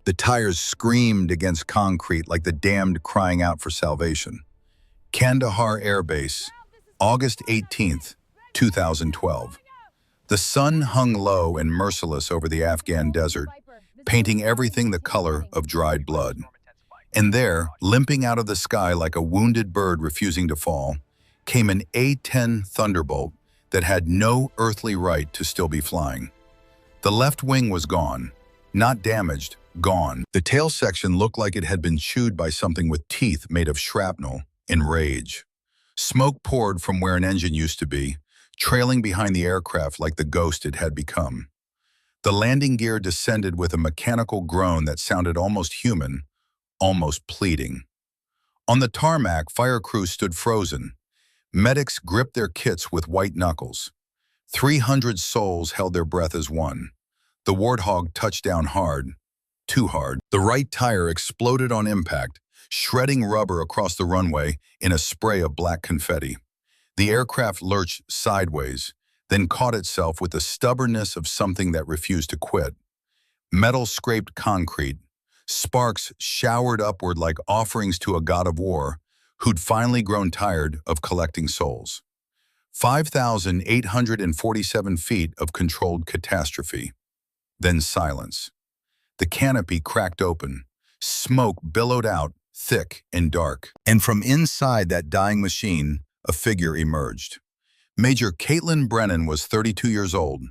The tires screamed against concrete like the damned crying out for salvation. Kandahar Air Base, August 18th, 2012. The sun hung low and merciless over the Afghan desert, painting everything the color of dried blood. And there, limping out of the sky like a wounded bird refusing to fall, came an A-10 Thunderbolt that had no earthly right to still be flying. The left wing was gone, not damaged, gone. The tail section looked like it had been chewed by something with teeth made of shrapnel in rage. Smoke poured from where an engine used to be, trailing behind the aircraft like the ghost it had become. The landing gear descended with a mechanical groan that sounded almost human, almost pleading. On the tarmac, fire crews stood frozen. Medics gripped their kits with white knuckles. 300 souls held their breath as one. The Warthog touched down hard, too hard. The right tire exploded on impact, shredding rubber across the runway in a spray of black confetti. The aircraft lurched sideways, then caught itself with the stubbornness of something that refused to quit. Metal scraped concrete. Sparks showered upward like offerings to a god of war who'd finally grown tired of collecting souls. 5,847 feet of controlled catastrophe. Then silence. The canopy cracked open. Smoke billowed out, thick and dark. And from inside that dying machine, a figure emerged. Major Caitlin Brennan was 32 years old,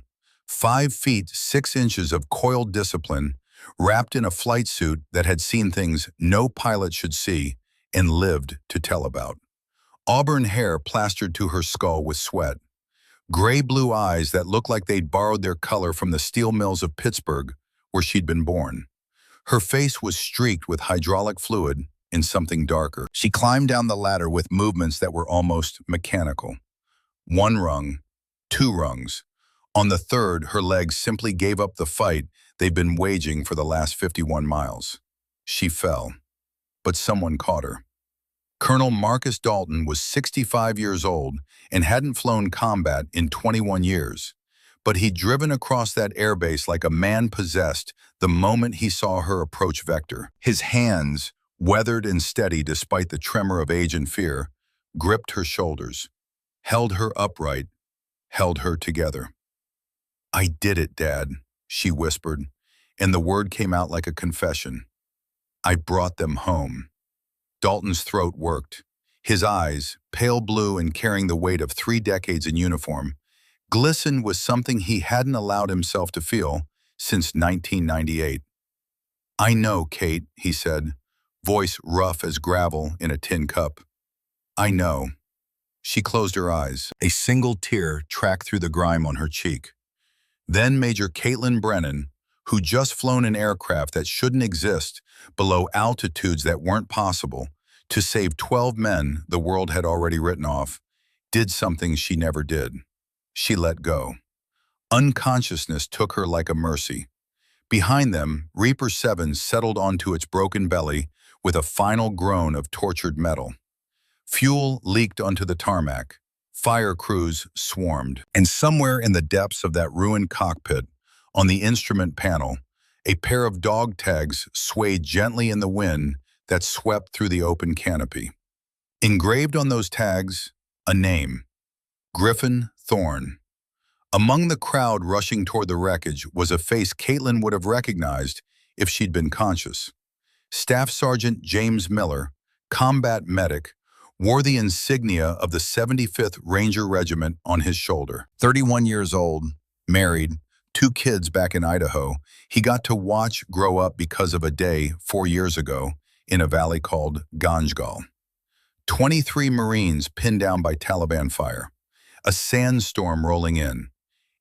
5 feet 6 inches of coiled discipline, wrapped in a flight suit that had seen things no pilot should see and lived to tell about. Auburn hair plastered to her skull with sweat. Gray-blue eyes that looked like they'd borrowed their color from the steel mills of Pittsburgh, where she'd been born. Her face was streaked with hydraulic fluid in something darker. She climbed down the ladder with movements that were almost mechanical. 1 rung, 2 rungs. On the third, her legs simply gave up the fight they'd been waging for the last 51 miles. She fell, but someone caught her. Colonel Marcus Dalton was 65 years old and hadn't flown combat in 21 years, but he'd driven across that airbase like a man possessed the moment he saw her approach Vector. His hands, weathered and steady despite the tremor of age and fear, gripped her shoulders, held her upright, held her together. "I did it, Dad," she whispered, and the word came out like a confession. "I brought them home." Dalton's throat worked. His eyes, pale blue and carrying the weight of 3 decades in uniform, glistened with something he hadn't allowed himself to feel since 1998. "I know, Kate," he said, voice rough as gravel in a tin cup. "I know." She closed her eyes. A single tear tracked through the grime on her cheek. Then Major Caitlin Brennan, who'd just flown an aircraft that shouldn't exist below altitudes that weren't possible, to save 12 men the world had already written off, did something she never did. She let go. Unconsciousness took her like a mercy. Behind them, Reaper 7 settled onto its broken belly with a final groan of tortured metal. Fuel leaked onto the tarmac. Fire crews swarmed. And somewhere in the depths of that ruined cockpit, on the instrument panel, a pair of dog tags swayed gently in the wind that swept through the open canopy. Engraved on those tags, a name: Griffin Thorne. Among the crowd rushing toward the wreckage was a face Caitlin would have recognized if she'd been conscious. Staff Sergeant James Miller, combat medic, wore the insignia of the 75th Ranger Regiment on his shoulder. 31 years old, married, 2 kids back in Idaho, he got to watch grow up because of a day 4 years ago in a valley called Ganjgal. 23 Marines pinned down by Taliban fire. A sandstorm rolling in.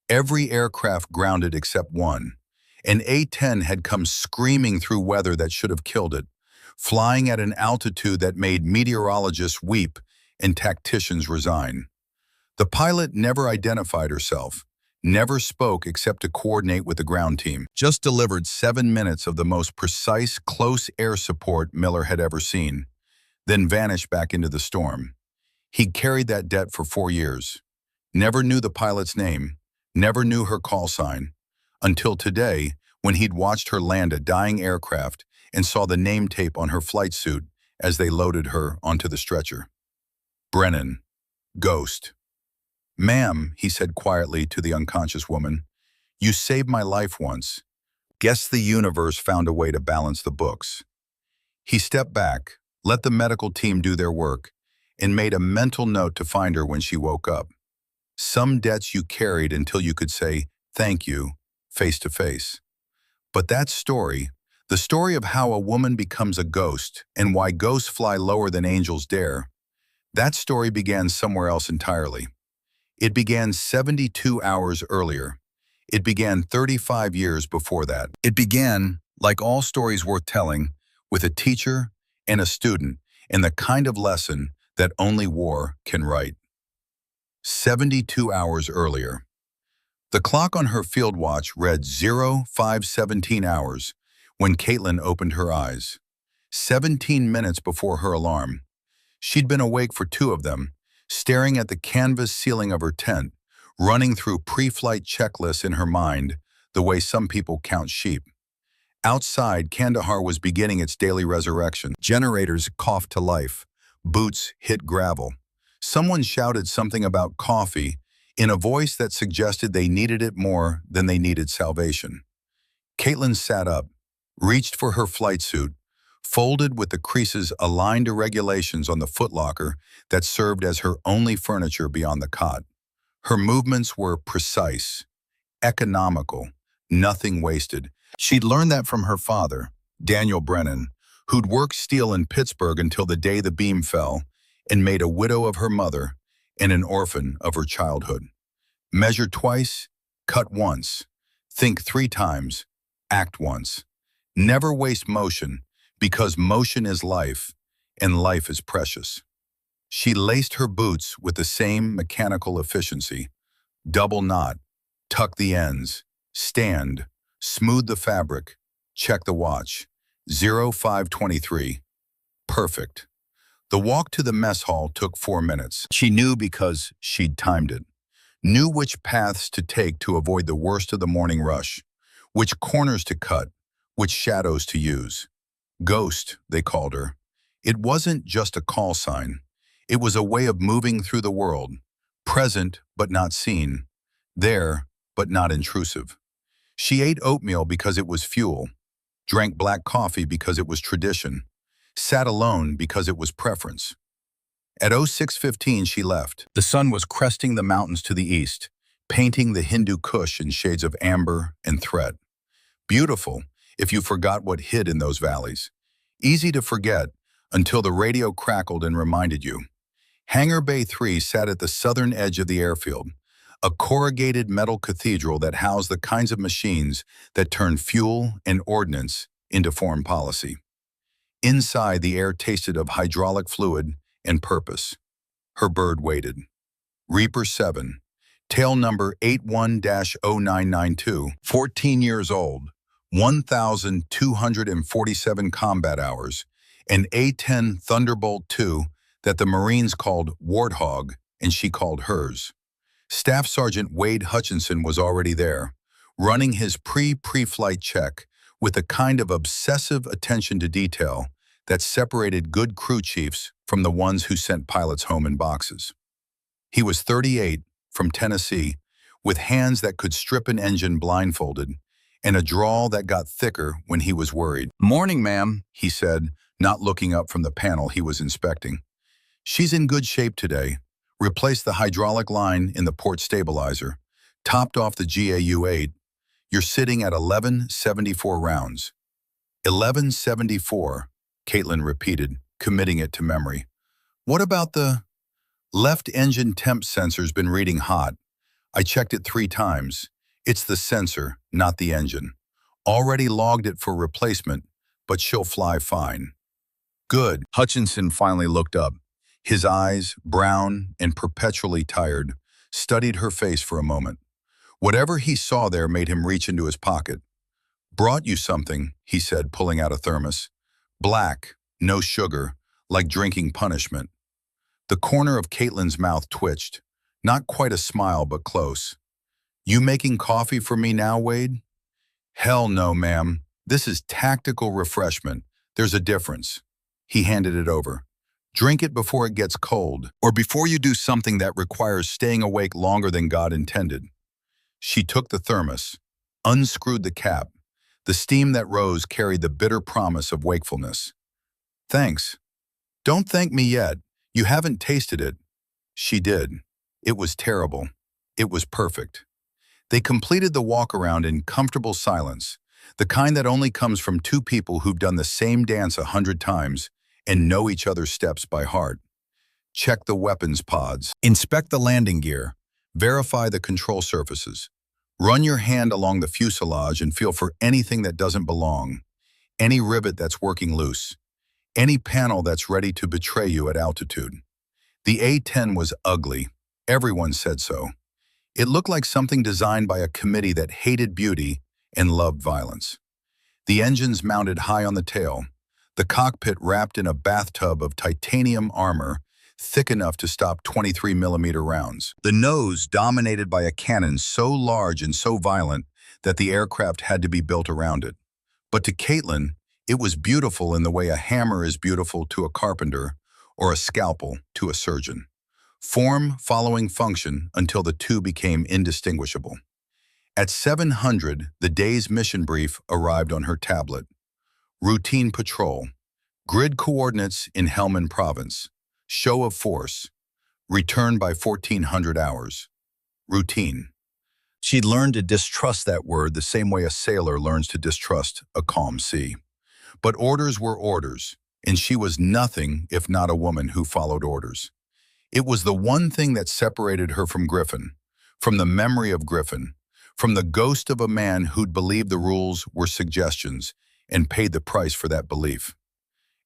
Every aircraft grounded except one. An A-10 had come screaming through weather that should have killed it, flying at an altitude that made meteorologists weep and tacticians resign. The pilot never identified herself, never spoke except to coordinate with the ground team, just delivered 7 minutes of the most precise, close air support Miller had ever seen, then vanished back into the storm. He'd carried that debt for 4 years, never knew the pilot's name, never knew her call sign, until today, when he'd watched her land a dying aircraft and saw the name tape on her flight suit as they loaded her onto the stretcher. Brennan, ghost. "Ma'am," he said quietly to the unconscious woman, "you saved my life once. Guess the universe found a way to balance the books." He stepped back, let the medical team do their work, and made a mental note to find her when she woke up. Some debts you carried until you could say, "Thank you," face to face. But that story, the story of how a woman becomes a ghost and why ghosts fly lower than angels dare, that story began somewhere else entirely. It began 72 hours earlier. It began 35 years before that. It began, like all stories worth telling, with a teacher and a student, and the kind of lesson that only war can write. 72 hours earlier. The clock on her field watch read 0517 hours when Caitlin opened her eyes. 17 minutes before her alarm. She'd been awake for 2 of them, staring at the canvas ceiling of her tent, running through pre-flight checklists in her mind, the way some people count sheep. Outside, Kandahar was beginning its daily resurrection. Generators coughed to life. Boots hit gravel. Someone shouted something about coffee in a voice that suggested they needed it more than they needed salvation. Caitlin sat up, reached for her flight suit, folded with the creases aligned to regulations on the footlocker that served as her only furniture beyond the cot. Her movements were precise, economical, nothing wasted. She'd learned that from her father, Daniel Brennan, who'd worked steel in Pittsburgh until the day the beam fell and made a widow of her mother and an orphan of her childhood. Measure twice, cut once. Think 3 times, act once. Never waste motion, because motion is life, and life is precious. She laced her boots with the same mechanical efficiency. Double knot, tuck the ends, stand, smooth the fabric, check the watch. 0523. Perfect. The walk to the mess hall took 4 minutes. She knew because she'd timed it. Knew which paths to take to avoid the worst of the morning rush, which corners to cut, which shadows to use. Ghost, they called her. It wasn't just a call sign. It was a way of moving through the world, present but not seen, there but not intrusive. She ate oatmeal because it was fuel, drank black coffee because it was tradition, sat alone because it was preference. At 0615 she left. The sun was cresting the mountains to the east, painting the Hindu Kush in shades of amber and threat. Beautiful, if you forgot what hid in those valleys. Easy to forget until the radio crackled and reminded you. Hangar Bay 3 sat at the southern edge of the airfield, a corrugated metal cathedral that housed the kinds of machines that turned fuel and ordnance into foreign policy. Inside, the air tasted of hydraulic fluid and purpose. Her bird waited. Reaper 7, tail number 81-0992, 14 years old, 1,247 combat hours, an A-10 Thunderbolt II that the Marines called Warthog and she called hers. Staff Sergeant Wade Hutchinson was already there, running his pre-flight check with a kind of obsessive attention to detail that separated good crew chiefs from the ones who sent pilots home in boxes. He was 38, from Tennessee, with hands that could strip an engine blindfolded, and a drawl that got thicker when he was worried. "Morning, ma'am," he said, not looking up from the panel he was inspecting. "She's in good shape today. Replaced the hydraulic line in the port stabilizer. Topped off the GAU-8. You're sitting at 1174 rounds." 1174, Caitlin repeated, committing it to memory. "What about the left engine temp sensor's been reading hot. I checked it 3 times. It's the sensor, not the engine. Already logged it for replacement, but she'll fly fine." "Good." Hutchinson finally looked up. His eyes, brown and perpetually tired, studied her face for a moment. Whatever he saw there made him reach into his pocket. "Brought you something," he said, pulling out a thermos. "Black, no sugar, like drinking punishment." The corner of Caitlin's mouth twitched. Not quite a smile, but close. "You making coffee for me now, Wade?" Hell no, ma'am. This is tactical refreshment. There's a difference. He handed it over. Drink it before it gets cold, or before you do something that requires staying awake longer than God intended. She took the thermos, unscrewed the cap. The steam that rose carried the bitter promise of wakefulness. Thanks. Don't thank me yet. You haven't tasted it. She did. It was terrible. It was perfect. They completed the walk-around in comfortable silence, the kind that only comes from two people who've done the same dance 100 times and know each other's steps by heart. Check the weapons pods. Inspect the landing gear. Verify the control surfaces. Run your hand along the fuselage and feel for anything that doesn't belong, any rivet that's working loose, any panel that's ready to betray you at altitude. The A-10 was ugly. Everyone said so. It looked like something designed by a committee that hated beauty and loved violence. The engines mounted high on the tail, the cockpit wrapped in a bathtub of titanium armor thick enough to stop 23mm rounds. The nose dominated by a cannon so large and so violent that the aircraft had to be built around it. But to Caitlin, it was beautiful in the way a hammer is beautiful to a carpenter or a scalpel to a surgeon. Form following function until the two became indistinguishable. At 700, the day's mission brief arrived on her tablet. Routine patrol. Grid coordinates in Helmand Province. Show of force. Return by 1400 hours. Routine. She'd learned to distrust that word the same way a sailor learns to distrust a calm sea. But orders were orders, and she was nothing if not a woman who followed orders. It was the one thing that separated her from Griffin, from the memory of Griffin, from the ghost of a man who'd believed the rules were suggestions and paid the price for that belief.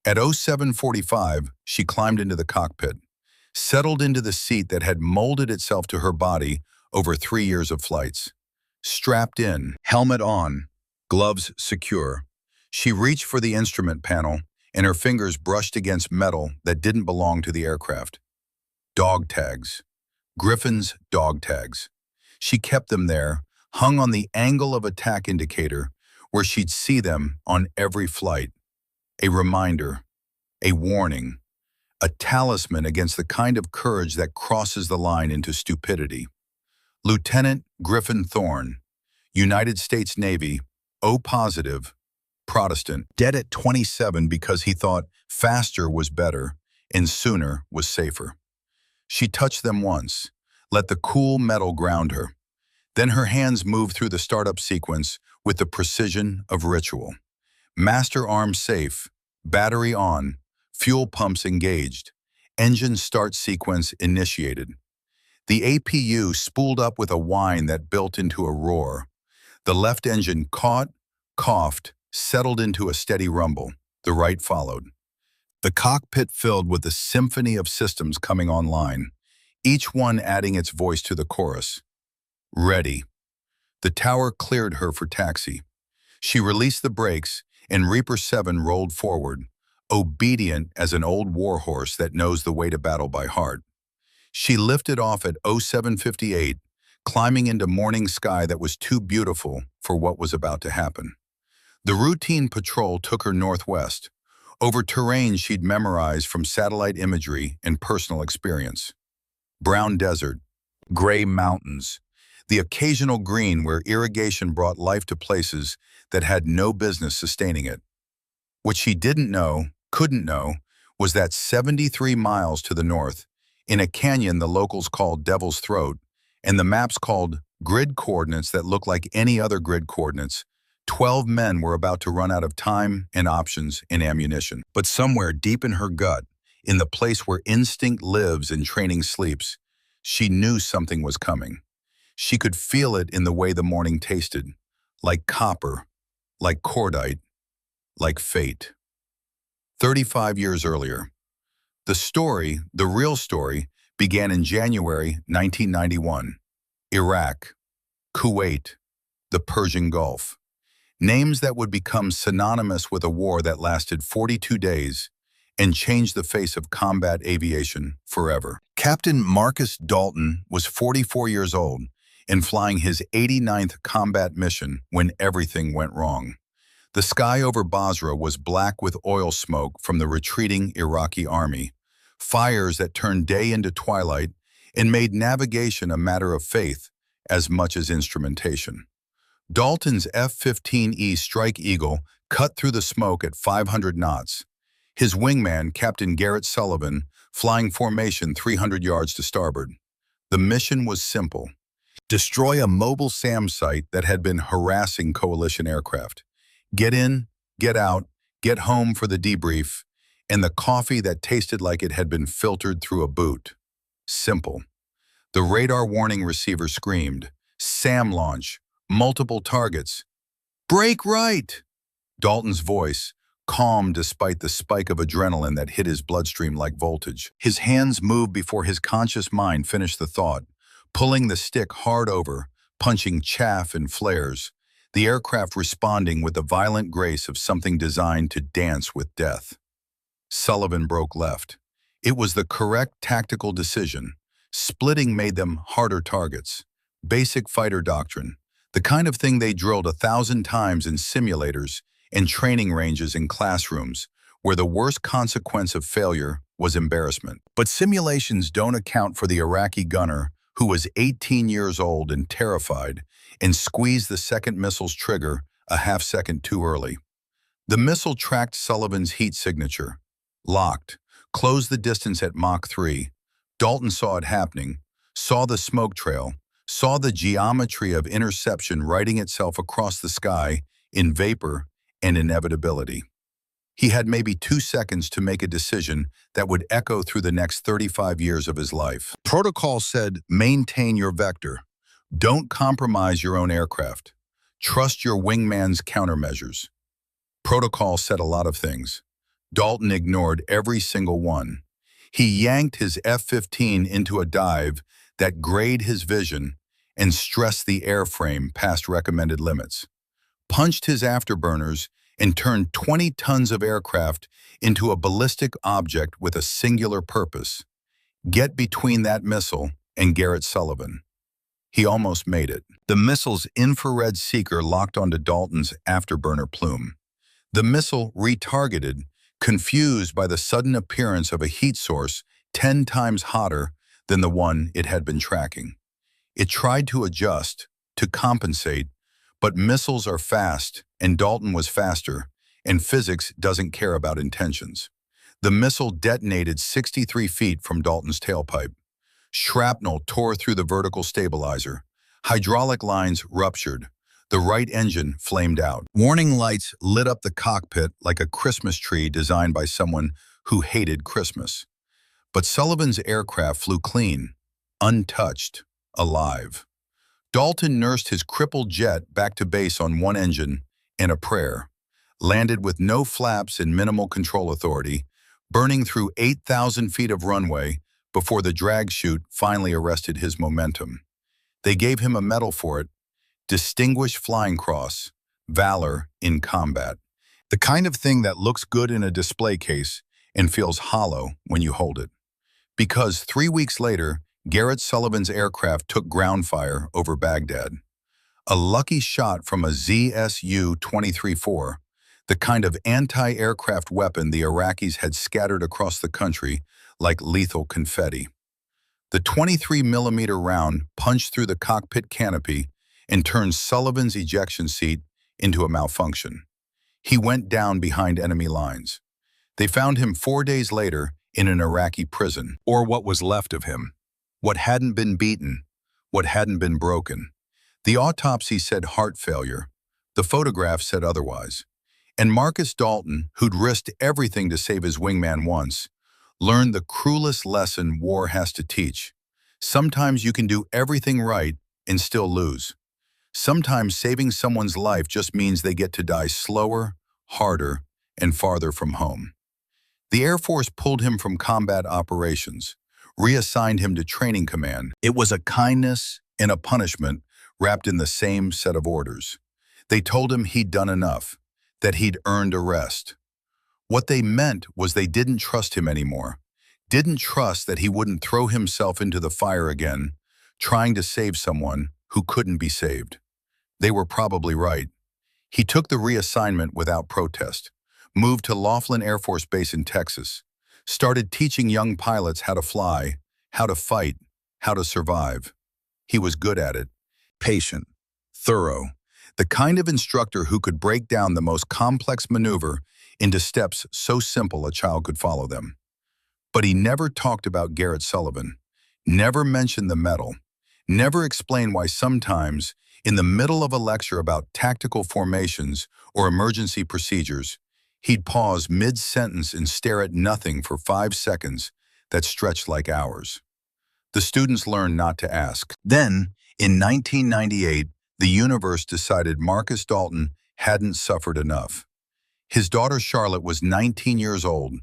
At 07:45, she climbed into the cockpit, settled into the seat that had molded itself to her body over 3 years of flights. Strapped in, helmet on, gloves secure, she reached for the instrument panel and her fingers brushed against metal that didn't belong to the aircraft. Dog tags. Griffin's dog tags. She kept them there, hung on the angle of attack indicator, where she'd see them on every flight. A reminder, a warning, a talisman against the kind of courage that crosses the line into stupidity. Lieutenant Griffin Thorne, United States Navy, O positive, Protestant, dead at 27 because he thought faster was better and sooner was safer. She touched them once, let the cool metal ground her. Then her hands moved through the startup sequence with the precision of ritual. Master arm safe, battery on, fuel pumps engaged, engine start sequence initiated. The APU spooled up with a whine that built into a roar. The left engine caught, coughed, settled into a steady rumble. The right followed. The cockpit filled with a symphony of systems coming online, each one adding its voice to the chorus. Ready. The tower cleared her for taxi. She released the brakes, and Reaper 7 rolled forward, obedient as an old warhorse that knows the way to battle by heart. She lifted off at 07:58, climbing into morning sky that was too beautiful for what was about to happen. The routine patrol took her northwest, over terrain she'd memorized from satellite imagery and personal experience. Brown desert, gray mountains, the occasional green where irrigation brought life to places that had no business sustaining it. What she didn't know, couldn't know, was that 73 miles to the north, in a canyon the locals called Devil's Throat, and the maps called grid coordinates that looked like any other grid coordinates, 12 men were about to run out of time and options and ammunition. But somewhere deep in her gut, in the place where instinct lives and training sleeps, she knew something was coming. She could feel it in the way the morning tasted, like copper, like cordite, like fate. 35 years earlier. The story, the real story, began in January 1991. Iraq, Kuwait, the Persian Gulf. Names that would become synonymous with a war that lasted 42 days and changed the face of combat aviation forever. Captain Marcus Dalton was 44 years old, in flying his 89th combat mission when everything went wrong. The sky over Basra was black with oil smoke from the retreating Iraqi army, fires that turned day into twilight and made navigation a matter of faith as much as instrumentation. Dalton's F-15E Strike Eagle cut through the smoke at 500 knots. His wingman, Captain Garrett Sullivan, flying formation 300 yards to starboard. The mission was simple: destroy a mobile SAM site that had been harassing coalition aircraft. Get in, get out, get home for the debrief, and the coffee that tasted like it had been filtered through a boot. Simple. The radar warning receiver screamed, "SAM launch, multiple targets." "Break right!" Dalton's voice, calm despite the spike of adrenaline that hit his bloodstream like voltage. His hands moved before his conscious mind finished the thought, pulling the stick hard over, punching chaff and flares, the aircraft responding with the violent grace of something designed to dance with death. Sullivan broke left. It was the correct tactical decision. Splitting made them harder targets. Basic fighter doctrine, the kind of thing they drilled 1,000 times in simulators and training ranges in classrooms, where the worst consequence of failure was embarrassment. But simulations don't account for the Iraqi gunner who was 18 years old and terrified, and squeezed the second missile's trigger a half-second too early. The missile tracked Sullivan's heat signature. Locked, closed the distance at Mach 3. Dalton saw it happening, saw the smoke trail, saw the geometry of interception writing itself across the sky in vapor and inevitability. He had maybe 2 seconds to make a decision that would echo through the next 35 years of his life. Protocol said, maintain your vector. Don't compromise your own aircraft. Trust your wingman's countermeasures. Protocol said a lot of things. Dalton ignored every single one. He yanked his F-15 into a dive that grayed his vision and stressed the airframe past recommended limits, punched his afterburners, and turned 20 tons of aircraft into a ballistic object with a singular purpose: get between that missile and Garrett Sullivan. He almost made it. The missile's infrared seeker locked onto Dalton's afterburner plume. The missile retargeted, confused by the sudden appearance of a heat source 10 times hotter than the one it had been tracking. It tried to adjust, to compensate, but missiles are fast, and Dalton was faster, and physics doesn't care about intentions. The missile detonated 63 feet from Dalton's tailpipe. Shrapnel tore through the vertical stabilizer. Hydraulic lines ruptured. The right engine flamed out. Warning lights lit up the cockpit like a Christmas tree designed by someone who hated Christmas. But Sullivan's aircraft flew clean, untouched, alive. Dalton nursed his crippled jet back to base on one engine and a prayer, landed with no flaps and minimal control authority, burning through 8,000 feet of runway before the drag chute finally arrested his momentum. They gave him a medal for it: Distinguished Flying Cross, Valor in Combat. The kind of thing that looks good in a display case and feels hollow when you hold it. Because 3 weeks later, Garrett Sullivan's aircraft took ground fire over Baghdad. A lucky shot from a ZSU-23-4, the kind of anti-aircraft weapon the Iraqis had scattered across the country like lethal confetti. The 23-millimeter round punched through the cockpit canopy and turned Sullivan's ejection seat into a malfunction. He went down behind enemy lines. They found him 4 days later in an Iraqi prison, or what was left of him. What hadn't been beaten, what hadn't been broken. The autopsy said heart failure. The photograph said otherwise. And Marcus Dalton, who'd risked everything to save his wingman once, learned the cruelest lesson war has to teach. Sometimes you can do everything right and still lose. Sometimes saving someone's life just means they get to die slower, harder, and farther from home. The Air Force pulled him from combat operations, reassigned him to training command. It was a kindness and a punishment wrapped in the same set of orders. They told him he'd done enough, that he'd earned a rest. What they meant was they didn't trust him anymore, didn't trust that he wouldn't throw himself into the fire again, trying to save someone who couldn't be saved. They were probably right. He took the reassignment without protest, moved to Laughlin Air Force Base in Texas, started teaching young pilots how to fly, how to fight, how to survive. He was good at it. Patient, thorough, the kind of instructor who could break down the most complex maneuver into steps so simple a child could follow them. But he never talked about Garrett Sullivan, never mentioned the medal, never explained why sometimes, in the middle of a lecture about tactical formations or emergency procedures, he'd pause mid-sentence and stare at nothing for 5 seconds that stretched like hours. The students learned not to ask. Then, in 1998, the universe decided Marcus Dalton hadn't suffered enough. His daughter Charlotte was 19 years old,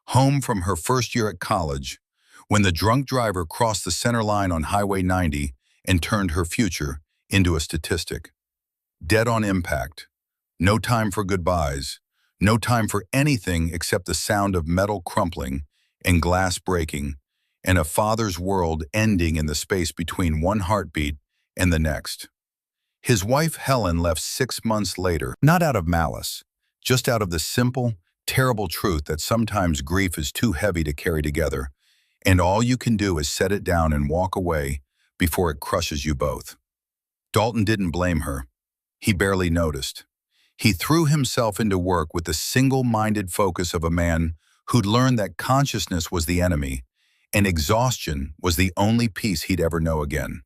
home from her first year at college, when the drunk driver crossed the center line on Highway 90 and turned her future into a statistic. Dead on impact. No time for goodbyes. No time for anything except the sound of metal crumpling and glass breaking, and a father's world ending in the space between one heartbeat and the next. His wife Helen left 6 months later, not out of malice, just out of the simple, terrible truth that sometimes grief is too heavy to carry together, and all you can do is set it down and walk away before it crushes you both. Dalton didn't blame her. He barely noticed. He threw himself into work with the single-minded focus of a man who'd learned that consciousness was the enemy, and exhaustion was the only peace he'd ever know again.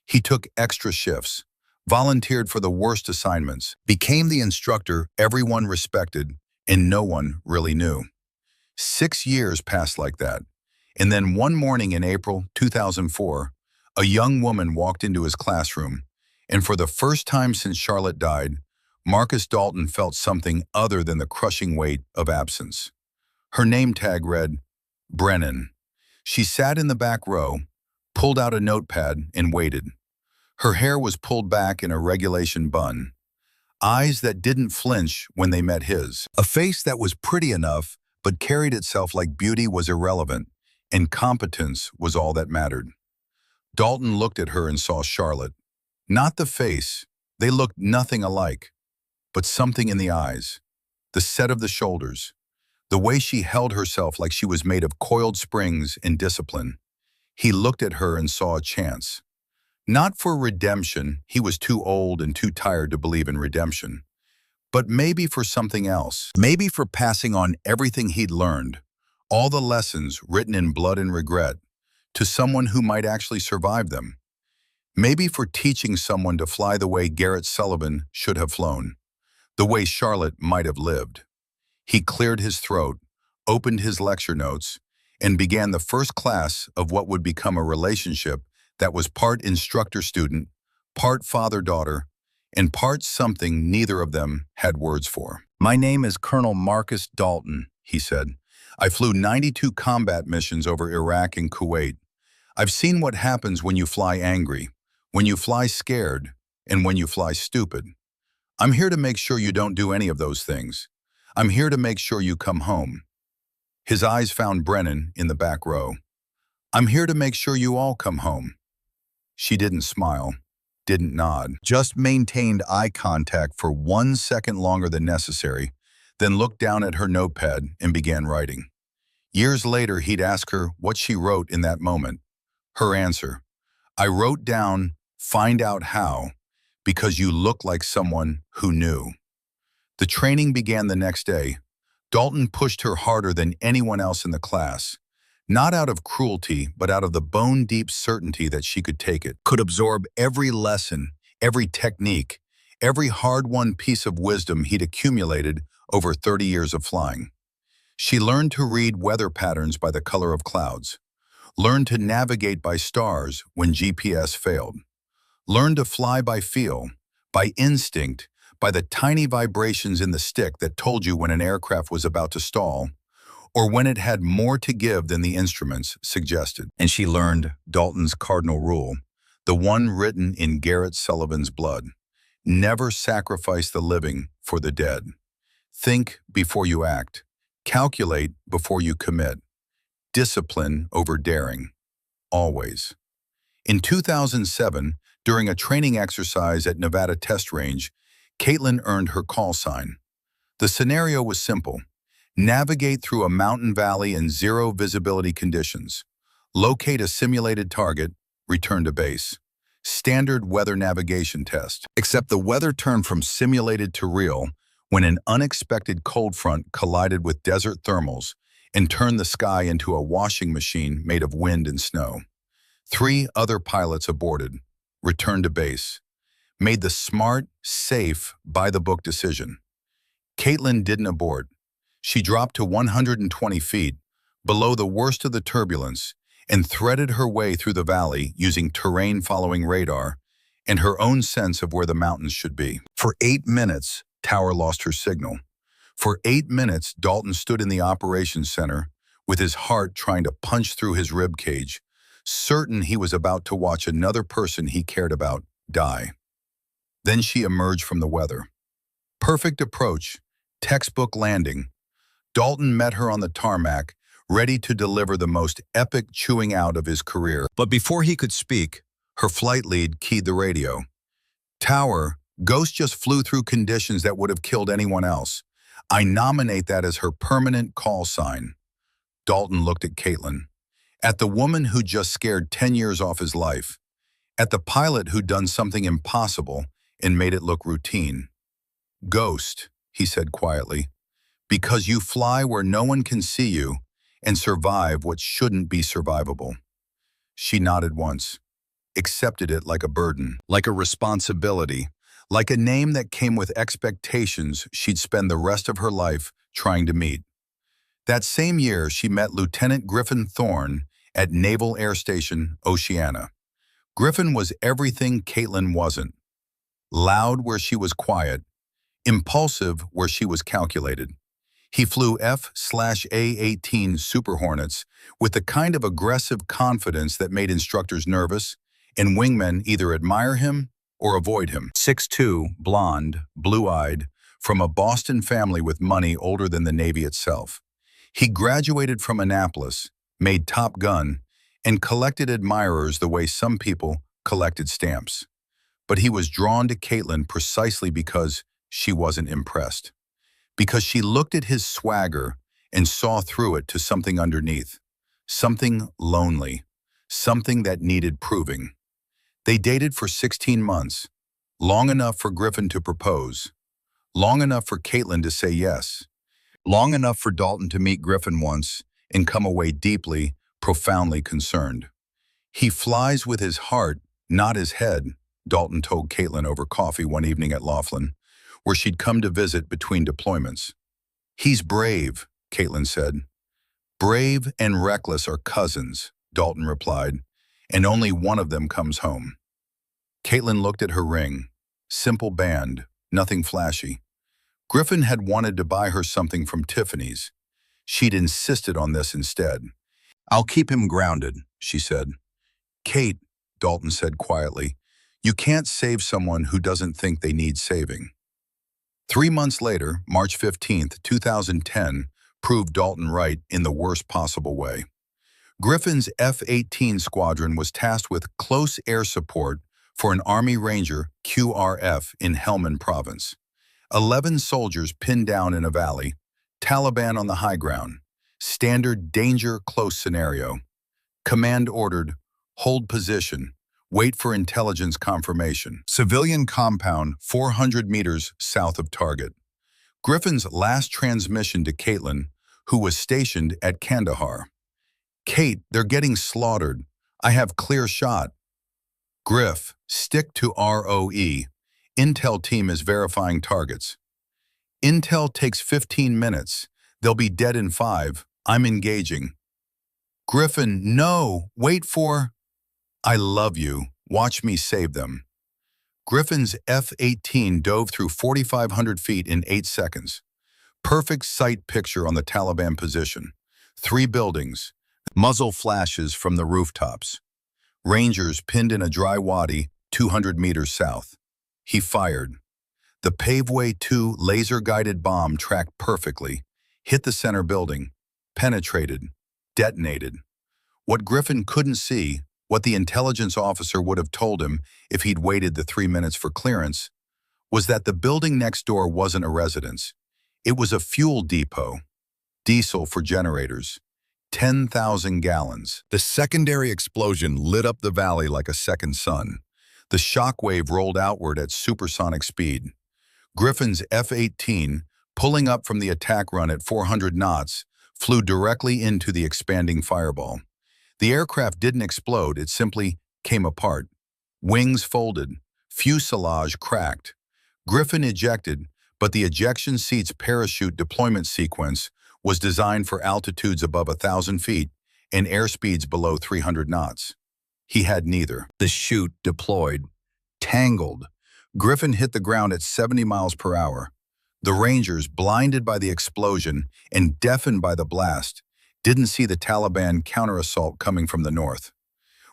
He took extra shifts, volunteered for the worst assignments, became the instructor everyone respected and no one really knew. 6 years passed like that, and then one morning in April 2004, a young woman walked into his classroom, and for the first time since Charlotte died, Marcus Dalton felt something other than the crushing weight of absence. Her name tag read, Brennan. She sat in the back row, pulled out a notepad, and waited. Her hair was pulled back in a regulation bun. Eyes that didn't flinch when they met his. A face that was pretty enough, but carried itself like beauty was irrelevant, and competence was all that mattered. Dalton looked at her and saw Charlotte. Not the face, they looked nothing alike, but something in the eyes, the set of the shoulders, the way she held herself like she was made of coiled springs and discipline. He looked at her and saw a chance. Not for redemption, he was too old and too tired to believe in redemption, but maybe for something else. Maybe for passing on everything he'd learned, all the lessons written in blood and regret, to someone who might actually survive them. Maybe for teaching someone to fly the way Garrett Sullivan should have flown, the way Charlotte might have lived. He cleared his throat, opened his lecture notes, and began the first class of what would become a relationship that was part instructor-student, part father-daughter, and part something neither of them had words for. "My name is Colonel Marcus Dalton," he said. "I flew 92 combat missions over Iraq and Kuwait. I've seen what happens when you fly angry, when you fly scared, and when you fly stupid. I'm here to make sure you don't do any of those things. I'm here to make sure you come home." His eyes found Brennan in the back row. "I'm here to make sure you all come home." She didn't smile, didn't nod, just maintained eye contact for 1 second longer than necessary, then looked down at her notepad and began writing. Years later, he'd ask her what she wrote in that moment. Her answer, "I wrote down, 'Find out how,' because you look like someone who knew." The training began the next day. Dalton pushed her harder than anyone else in the class, not out of cruelty, but out of the bone-deep certainty that she could take it, could absorb every lesson, every technique, every hard-won piece of wisdom he'd accumulated over 30 years of flying. She learned to read weather patterns by the color of clouds, learned to navigate by stars when GPS failed, learned to fly by feel, by instinct, by the tiny vibrations in the stick that told you when an aircraft was about to stall, or when it had more to give than the instruments suggested. And she learned Dalton's cardinal rule, the one written in Garrett Sullivan's blood: never sacrifice the living for the dead. Think before you act. Calculate before you commit. Discipline over daring. Always. In 2007, During a training exercise at Nevada Test Range, Caitlin earned her call sign. The scenario was simple. Navigate through a mountain valley in zero visibility conditions. Locate a simulated target, return to base. Standard weather navigation test. Except the weather turned from simulated to real when an unexpected cold front collided with desert thermals and turned the sky into a washing machine made of wind and snow. 3 other pilots aborted, returned to base, made the smart, safe, by-the-book decision. Caitlin didn't abort. She dropped to 120 feet, below the worst of the turbulence, and threaded her way through the valley using terrain-following radar and her own sense of where the mountains should be. For 8 minutes, Tower lost her signal. For 8 minutes, Dalton stood in the operations center with his heart trying to punch through his rib cage, certain he was about to watch another person he cared about die. Then she emerged from the weather. Perfect approach, textbook landing. Dalton met her on the tarmac, ready to deliver the most epic chewing out of his career. But before he could speak, her flight lead keyed the radio. Tower, Ghost just flew through conditions that would have killed anyone else. I nominate that as her permanent call sign. Dalton looked at Caitlin, at the woman who just scared 10 years off his life, at the pilot who'd done something impossible and made it look routine. Ghost, he said quietly, because you fly where no one can see you and survive what shouldn't be survivable. She nodded once, accepted it like a burden, like a responsibility, like a name that came with expectations she'd spend the rest of her life trying to meet. That same year, she met Lieutenant Griffin Thorne at Naval Air Station, Oceana. Griffin was everything Caitlin wasn't. Loud where she was quiet, impulsive where she was calculated. He flew F/A-18 Super Hornets with the kind of aggressive confidence that made instructors nervous, and wingmen either admire him or avoid him. 6'2", blonde, blue-eyed, from a Boston family with money older than the Navy itself. He graduated from Annapolis, made Top Gun, and collected admirers the way some people collected stamps. But he was drawn to Caitlin precisely because she wasn't impressed. Because she looked at his swagger and saw through it to something underneath, something lonely, something that needed proving. They dated for 16 months, long enough for Griffin to propose, long enough for Caitlin to say yes, long enough for Dalton to meet Griffin once and come away deeply, profoundly concerned. He flies with his heart, not his head, Dalton told Caitlin over coffee one evening at Laughlin, where she'd come to visit between deployments. He's brave, Caitlin said. Brave and reckless are cousins, Dalton replied, and only one of them comes home. Caitlin looked at her ring. Simple band, nothing flashy. Griffin had wanted to buy her something from Tiffany's. She'd insisted on this instead. I'll keep him grounded, she said. Kate, Dalton said quietly, you can't save someone who doesn't think they need saving. 3 months later, March 15, 2010, proved Dalton right in the worst possible way. Griffin's F-18 squadron was tasked with close air support for an Army Ranger QRF in Helmand Province. 11 soldiers pinned down in a valley, Taliban on the high ground. Standard danger close scenario. Command ordered, hold position, wait for intelligence confirmation. Civilian compound 400 meters south of target. Griffin's last transmission to Caitlin, who was stationed at Kandahar. Kate, they're getting slaughtered. I have clear shot. Griff, stick to ROE. Intel team is verifying targets. Intel takes 15 minutes. They'll be dead in 5. I'm engaging. Griffin, no, wait for... I love you. Watch me save them. Griffin's F-18 dove through 4,500 feet in 8 seconds. Perfect sight picture on the Taliban position. 3 buildings. Muzzle flashes from the rooftops. Rangers pinned in a dry wadi 200 meters south. He fired. The Paveway 2 laser-guided bomb tracked perfectly, hit the center building, penetrated, detonated. What Griffin couldn't see, What the intelligence officer would have told him if he'd waited the 3 minutes for clearance was that the building next door wasn't a residence. It was a fuel depot, diesel for generators, 10,000 gallons. The secondary explosion lit up the valley like a second sun. The shock wave rolled outward at supersonic speed. Griffin's F-18, pulling up from the attack run at 400 knots, flew directly into the expanding fireball. The aircraft didn't explode, it simply came apart. Wings folded, fuselage cracked. Griffin ejected, but the ejection seat's parachute deployment sequence was designed for altitudes above 1,000 feet and airspeeds below 300 knots. He had neither. The chute deployed, tangled. Griffin hit the ground at 70 miles per hour. The Rangers, blinded by the explosion and deafened by the blast, didn't see the Taliban counter-assault coming from the north.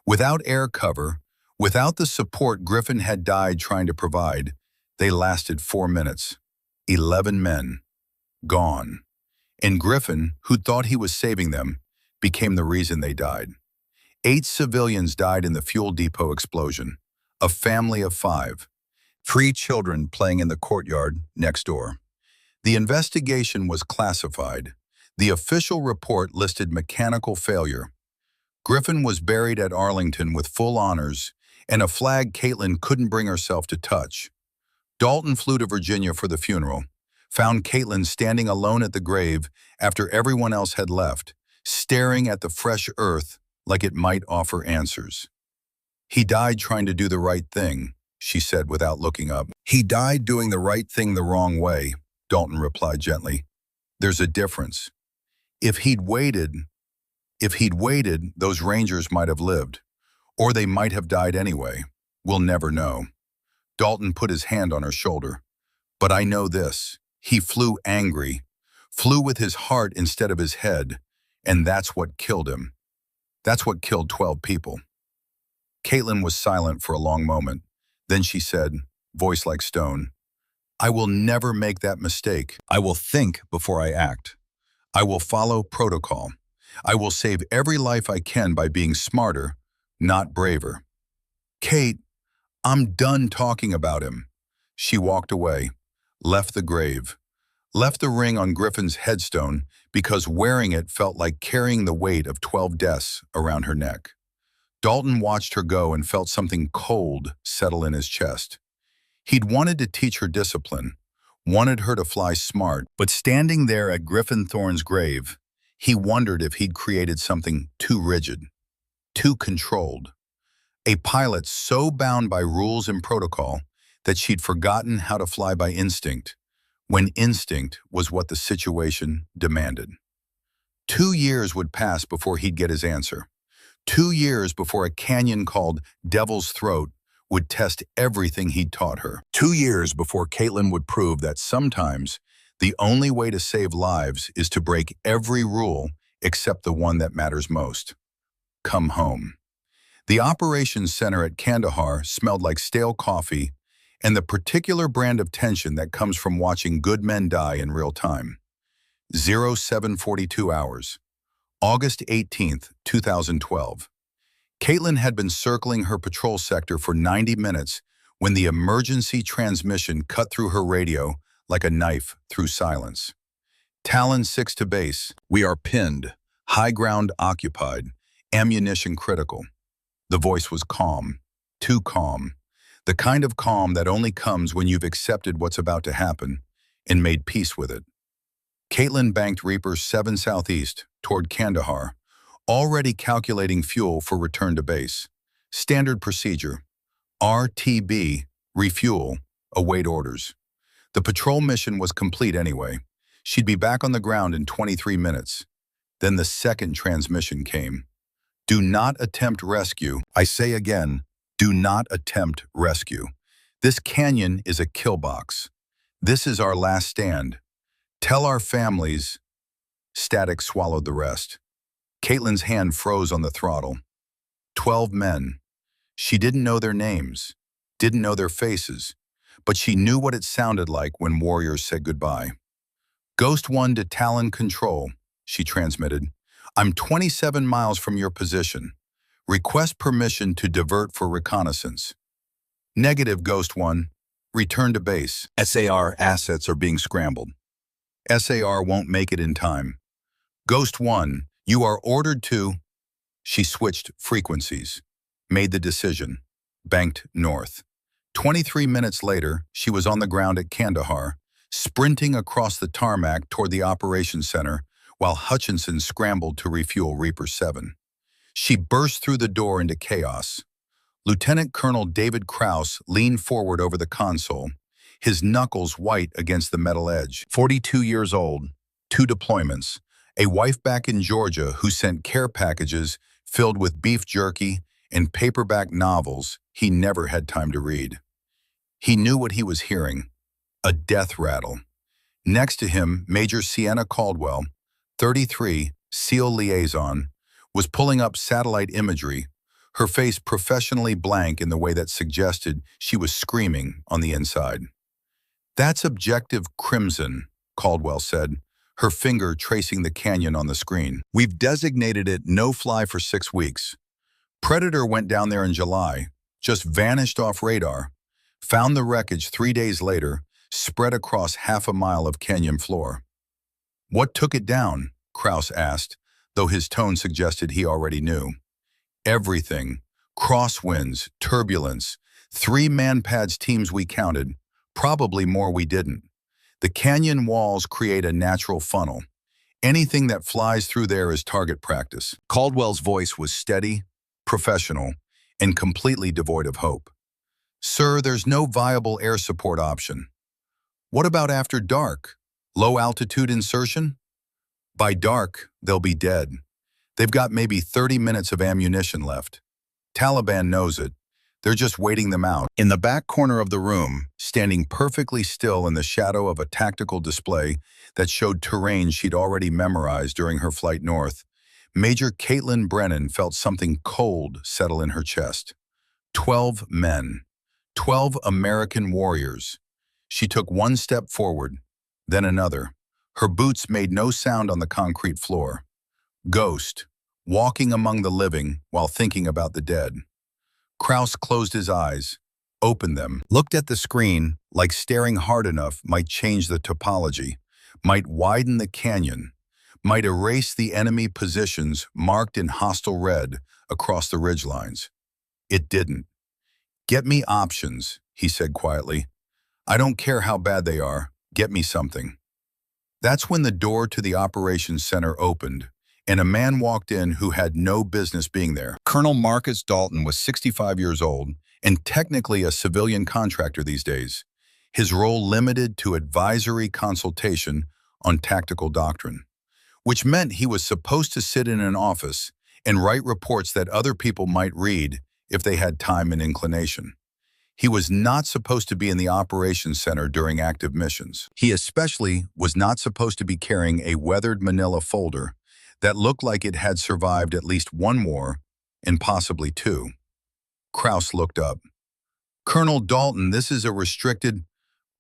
Without air cover, without the support Griffin had died trying to provide, they lasted 4 minutes. 11 men, gone. And Griffin, who thought he was saving them, became the reason they died. 8 civilians died in the fuel depot explosion, a family of 5. 3 children playing in the courtyard next door. The investigation was classified. The official report listed mechanical failure. Griffin was buried at Arlington with full honors and a flag Caitlin couldn't bring herself to touch. Dalton flew to Virginia for the funeral, found Caitlin standing alone at the grave after everyone else had left, staring at the fresh earth like it might offer answers. "He died trying to do the right thing," she said without looking up. "He died doing the right thing the wrong way," Dalton replied gently. "There's a difference. If he'd waited, those Rangers might have lived, or they might have died anyway. We'll never know." Dalton put his hand on her shoulder. "But I know this. He flew angry, flew with his heart instead of his head, and that's what killed him. That's what killed 12 people." Caitlin was silent for a long moment. Then she said, voice like stone, "I will never make that mistake. I will think before I act. I will follow protocol. I will save every life I can by being smarter, not braver." "Kate, I'm done talking about him." She walked away, left the grave, left the ring on Griffin's headstone because wearing it felt like carrying the weight of 12 deaths around her neck. Dalton watched her go and felt something cold settle in his chest. He'd wanted to teach her discipline, wanted her to fly smart, but standing there at Griffin Thorne's grave, he wondered if he'd created something too rigid, too controlled. A pilot so bound by rules and protocol that she'd forgotten how to fly by instinct, when instinct was what the situation demanded. 2 years would pass before he'd get his answer. 2 years before a canyon called Devil's Throat would test everything he'd taught her. 2 years before Caitlin would prove that sometimes the only way to save lives is to break every rule except the one that matters most. Come home. The operations center at Kandahar smelled like stale coffee and the particular brand of tension that comes from watching good men die in real time. 0742 hours. August 18th, 2012. Caitlin had been circling her patrol sector for 90 minutes when the emergency transmission cut through her radio like a knife through silence. Talon 6 to base. We are pinned. High ground occupied. Ammunition critical. The voice was calm. Too calm. The kind of calm that only comes when you've accepted what's about to happen and made peace with it. Caitlin banked Reaper 7 southeast toward Kandahar, already calculating fuel for return to base. Standard procedure. RTB, refuel, await orders. The patrol mission was complete anyway. She'd be back on the ground in 23 minutes. Then the second transmission came. Do not attempt rescue. I say again, do not attempt rescue. This canyon is a kill box. This is our last stand. Tell our families. Static swallowed the rest. Caitlin's hand froze on the throttle. 12 men. She didn't know their names, didn't know their faces, but she knew what it sounded like when warriors said goodbye. Ghost 1 to Talon Control, she transmitted. I'm 27 miles from your position. Request permission to divert for reconnaissance. Negative, Ghost 1. Return to base. SAR assets are being scrambled. SAR won't make it in time. Ghost 1, you are ordered to... She switched frequencies. Made the decision. Banked north. 23 minutes later, she was on the ground at Kandahar, sprinting across the tarmac toward the operations center while Hutchinson scrambled to refuel Reaper 7. She burst through the door into chaos. Lieutenant Colonel David Krause leaned forward over the console, his knuckles white against the metal edge. 42 years old, 2 deployments, a wife back in Georgia who sent care packages filled with beef jerky and paperback novels he never had time to read. He knew what he was hearing, a death rattle. Next to him, Major Sienna Caldwell, 33, SEAL liaison, was pulling up satellite imagery, her face professionally blank in the way that suggested she was screaming on the inside. That's objective crimson, Caldwell said, her finger tracing the canyon on the screen. We've designated it no-fly for 6 weeks. Predator went down there in July, just vanished off radar, found the wreckage 3 days later, spread across half a mile of canyon floor. What took it down? Krause asked, though his tone suggested he already knew. Everything. Crosswinds, turbulence, 3 man-pads teams we counted, probably more we didn't. The canyon walls create a natural funnel. Anything that flies through there is target practice. Caldwell's voice was steady, professional, and completely devoid of hope. Sir, there's no viable air support option. What about after dark? Low-altitude insertion? By dark, they'll be dead. They've got maybe 30 minutes of ammunition left. Taliban knows it. They're just waiting them out. In the back corner of the room, standing perfectly still in the shadow of a tactical display that showed terrain she'd already memorized during her flight north, Major Caitlin Brennan felt something cold settle in her chest. 12 men. 12 American warriors. She took one step forward, then another. Her boots made no sound on the concrete floor. Ghost, walking among the living while thinking about the dead. Krause closed his eyes, opened them, looked at the screen like staring hard enough might change the topology, might widen the canyon, might erase the enemy positions marked in hostile red across the ridgelines. It didn't. Get me options, he said quietly. I don't care how bad they are, get me something. That's when the door to the operations center opened, and a man walked in who had no business being there. Colonel Marcus Dalton was 65 years old and technically a civilian contractor these days, his role limited to advisory consultation on tactical doctrine, which meant he was supposed to sit in an office and write reports that other people might read if they had time and inclination. He was not supposed to be in the operations center during active missions. He especially was not supposed to be carrying a weathered manila folder that looked like it had survived at least 1 war and possibly 2. Krause looked up. Colonel Dalton, this is a restricted...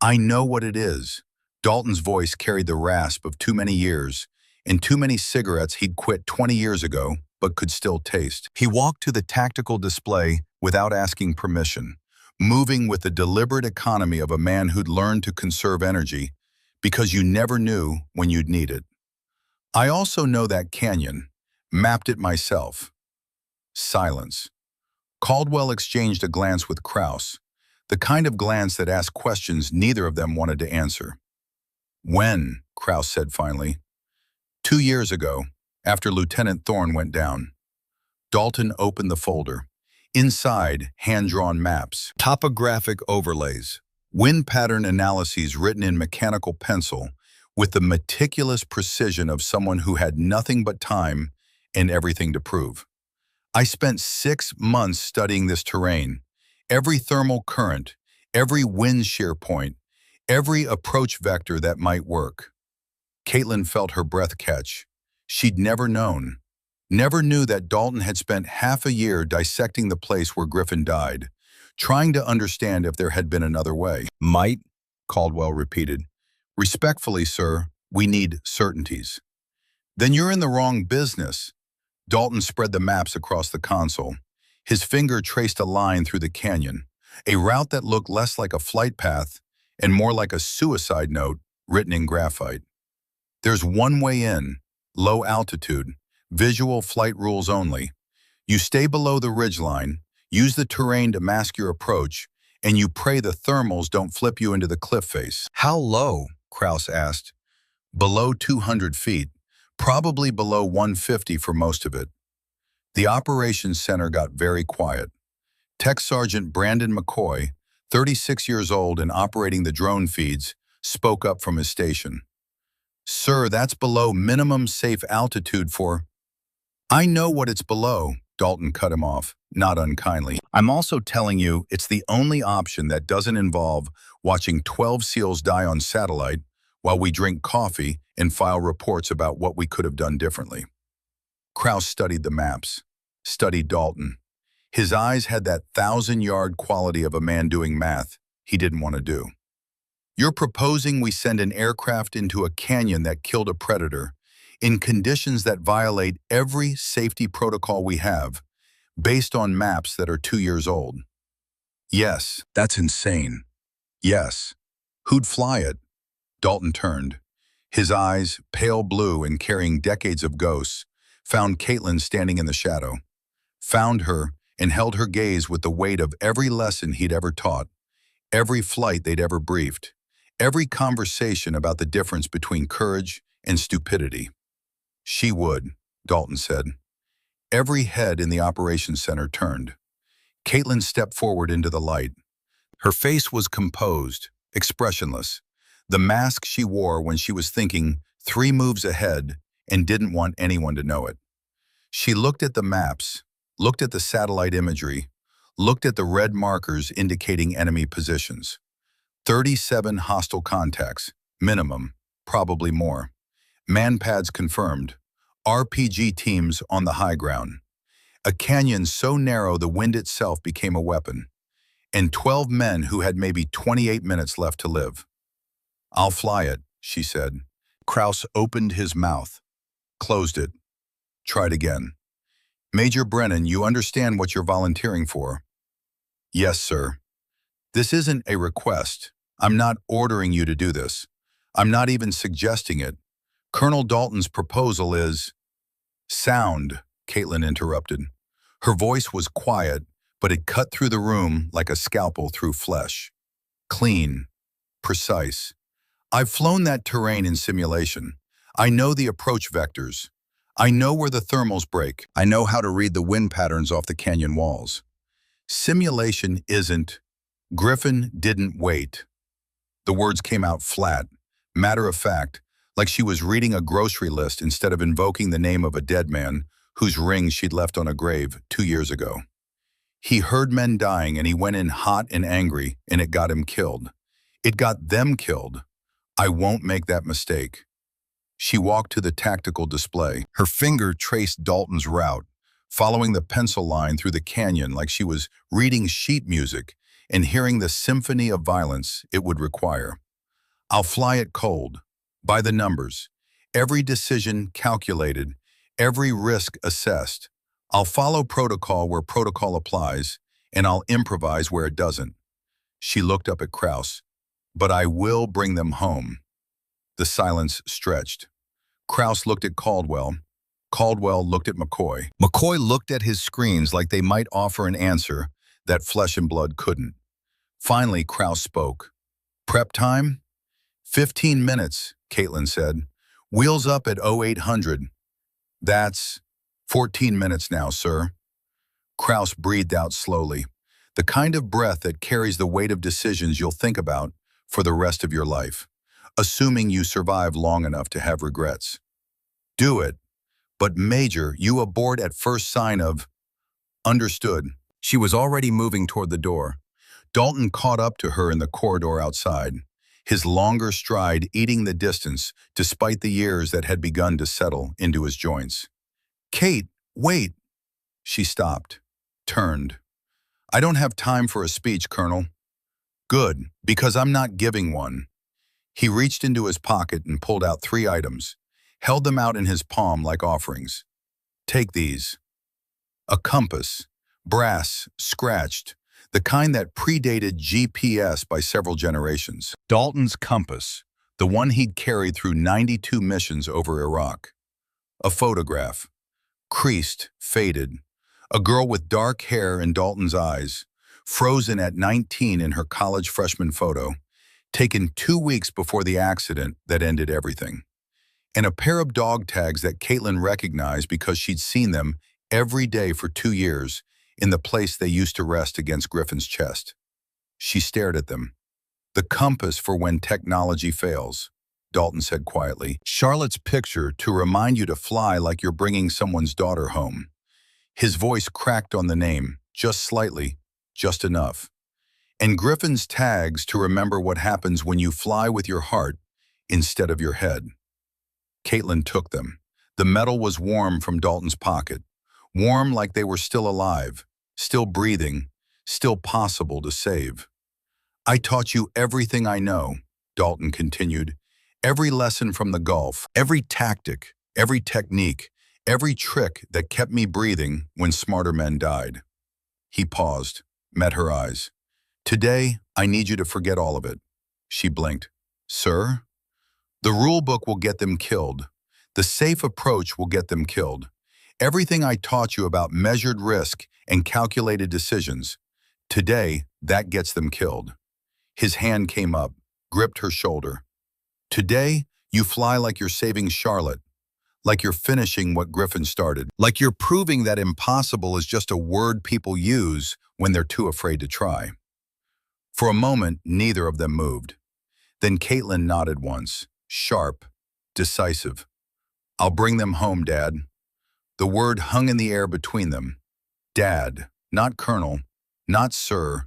I know what it is. Dalton's voice carried the rasp of too many years and too many cigarettes he'd quit 20 years ago but could still taste. He walked to the tactical display without asking permission, moving with the deliberate economy of a man who'd learned to conserve energy because you never knew when you'd need it. I also know that canyon, mapped it myself. Silence. Caldwell exchanged a glance with Krause, the kind of glance that asked questions neither of them wanted to answer. When? Krause said finally. 2 years ago, after Lieutenant Thorne went down. Dalton opened the folder. Inside, hand-drawn maps, topographic overlays, wind pattern analyses written in mechanical pencil with the meticulous precision of someone who had nothing but time and everything to prove. I spent 6 months studying this terrain, every thermal current, every wind shear point, every approach vector that might work. Caitlin felt her breath catch. She'd never known. Never knew that Dalton had spent half a year dissecting the place where Griffin died, trying to understand if there had been another way. Might, Caldwell repeated. Respectfully, sir, we need certainties. Then you're in the wrong business. Dalton spread the maps across the console. His finger traced a line through the canyon, a route that looked less like a flight path and more like a suicide note written in graphite. There's one way in, low altitude, visual flight rules only. You stay below the ridgeline, use the terrain to mask your approach, and you pray the thermals don't flip you into the cliff face. How low? Krause asked. Below 200 feet, probably below 150 for most of it. The operations center got very quiet. Tech Sergeant Brandon McCoy, 36 years old and operating the drone feeds, spoke up from his station. Sir, that's below minimum safe altitude for... I know what it's below, Dalton cut him off, not unkindly. I'm also telling you it's the only option that doesn't involve watching 12 SEALs die on satellite while we drink coffee and file reports about what we could have done differently. Krause studied the maps, studied Dalton. His eyes had that 1,000-yard quality of a man doing math he didn't want to do. You're proposing we send an aircraft into a canyon that killed a predator in conditions that violate every safety protocol we have, based on maps that are 2 years old. Yes, that's insane. Yes. Who'd fly it? Dalton turned. His eyes, pale blue and carrying decades of ghosts, found Caitlin standing in the shadow. Found her and held her gaze with the weight of every lesson he'd ever taught, every flight they'd ever briefed, every conversation about the difference between courage and stupidity. She would, Dalton said. Every head in the operations center turned. Caitlin stepped forward into the light. Her face was composed, expressionless, the mask she wore when she was thinking 3 moves ahead and didn't want anyone to know it. She looked at the maps, looked at the satellite imagery, looked at the red markers indicating enemy positions. 37 hostile contacts, minimum, probably more. Manpads confirmed. RPG teams on the high ground. A canyon so narrow the wind itself became a weapon. And 12 men who had maybe 28 minutes left to live. I'll fly it, she said. Krause opened his mouth, closed it, tried again. Major Brennan, you understand what you're volunteering for? Yes, sir. This isn't a request. I'm not ordering you to do this. I'm not even suggesting it. Colonel Dalton's proposal is... Sound, Caitlin interrupted. Her voice was quiet, but it cut through the room like a scalpel through flesh. Clean, precise. I've flown that terrain in simulation. I know the approach vectors. I know where the thermals break. I know how to read the wind patterns off the canyon walls. Simulation isn't... Griffin didn't wait. The words came out flat, matter of fact, like she was reading a grocery list instead of invoking the name of a dead man whose ring she'd left on a grave 2 years ago. He heard men dying and he went in hot and angry and it got him killed. It got them killed. I won't make that mistake. She walked to the tactical display. Her finger traced Dalton's route, following the pencil line through the canyon like she was reading sheet music and hearing the symphony of violence it would require. I'll fly it cold, by the numbers, every decision calculated, every risk assessed. I'll follow protocol where protocol applies, and I'll improvise where it doesn't. She looked up at Krause. But I will bring them home. The silence stretched. Krause looked at Caldwell. Caldwell looked at McCoy. McCoy looked at his screens like they might offer an answer that flesh and blood couldn't. Finally, Krause spoke. Prep time? 15 minutes, Caitlin said. Wheels up at 0800. That's 14 minutes now, sir. Krause breathed out slowly, the kind of breath that carries the weight of decisions you'll think about for the rest of your life, assuming you survive long enough to have regrets. Do it, but Major, you aboard at first sign of... Understood. She was already moving toward the door. Dalton caught up to her in the corridor outside, his longer stride eating the distance despite the years that had begun to settle into his joints. Kate, wait! She stopped, turned. I don't have time for a speech, Colonel. Good, because I'm not giving one. He reached into his pocket and pulled out 3 items, held them out in his palm like offerings. Take these. A compass, brass, scratched, the kind that predated GPS by several generations. Dalton's compass, the one he'd carried through 92 missions over Iraq. A photograph, creased, faded, a girl with dark hair and Dalton's eyes, frozen at 19 in her college freshman photo, taken 2 weeks before the accident that ended everything. And a pair of dog tags that Caitlin recognized because she'd seen them every day for 2 years in the place they used to rest against Griffin's chest. She stared at them. The compass for when technology fails, Dalton said quietly. Charlotte's picture to remind you to fly like you're bringing someone's daughter home. His voice cracked on the name, just slightly, just enough. And Griffin's tags to remember what happens when you fly with your heart instead of your head. Caitlin took them. The metal was warm from Dalton's pocket. Warm like they were still alive, still breathing, still possible to save. I taught you everything I know, Dalton continued. Every lesson from the Gulf, every tactic, every technique, every trick that kept me breathing when smarter men died. He paused, met her eyes. Today, I need you to forget all of it. She blinked. Sir? The rule book will get them killed. The safe approach will get them killed. Everything I taught you about measured risk and calculated decisions, today, that gets them killed. His hand came up, gripped her shoulder. Today, you fly like you're saving Charlotte, like you're finishing what Griffin started, like you're proving that impossible is just a word people use when they're too afraid to try. For a moment, neither of them moved. Then Caitlin nodded once, sharp, decisive. I'll bring them home, Dad. The word hung in the air between them. Dad, not Colonel, not Sir.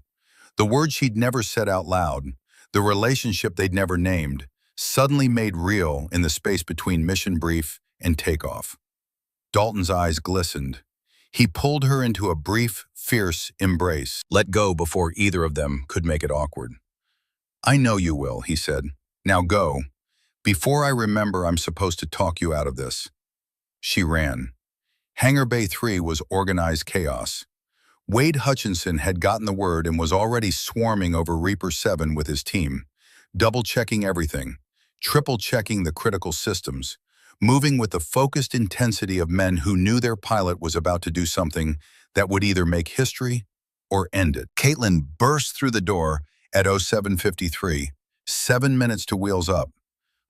The word she'd never said out loud, the relationship they'd never named, suddenly made real in the space between mission brief and takeoff. Dalton's eyes glistened. He pulled her into a brief, fierce embrace, let go before either of them could make it awkward. I know you will, he said. Now go. Before I remember, I'm supposed to talk you out of this. She ran. Hangar Bay 3 was organized chaos. Wade Hutchinson had gotten the word and was already swarming over Reaper 7 with his team, double-checking everything, triple-checking the critical systems, moving with the focused intensity of men who knew their pilot was about to do something that would either make history or end it. Caitlin burst through the door at 07:53, 7 minutes to wheels up.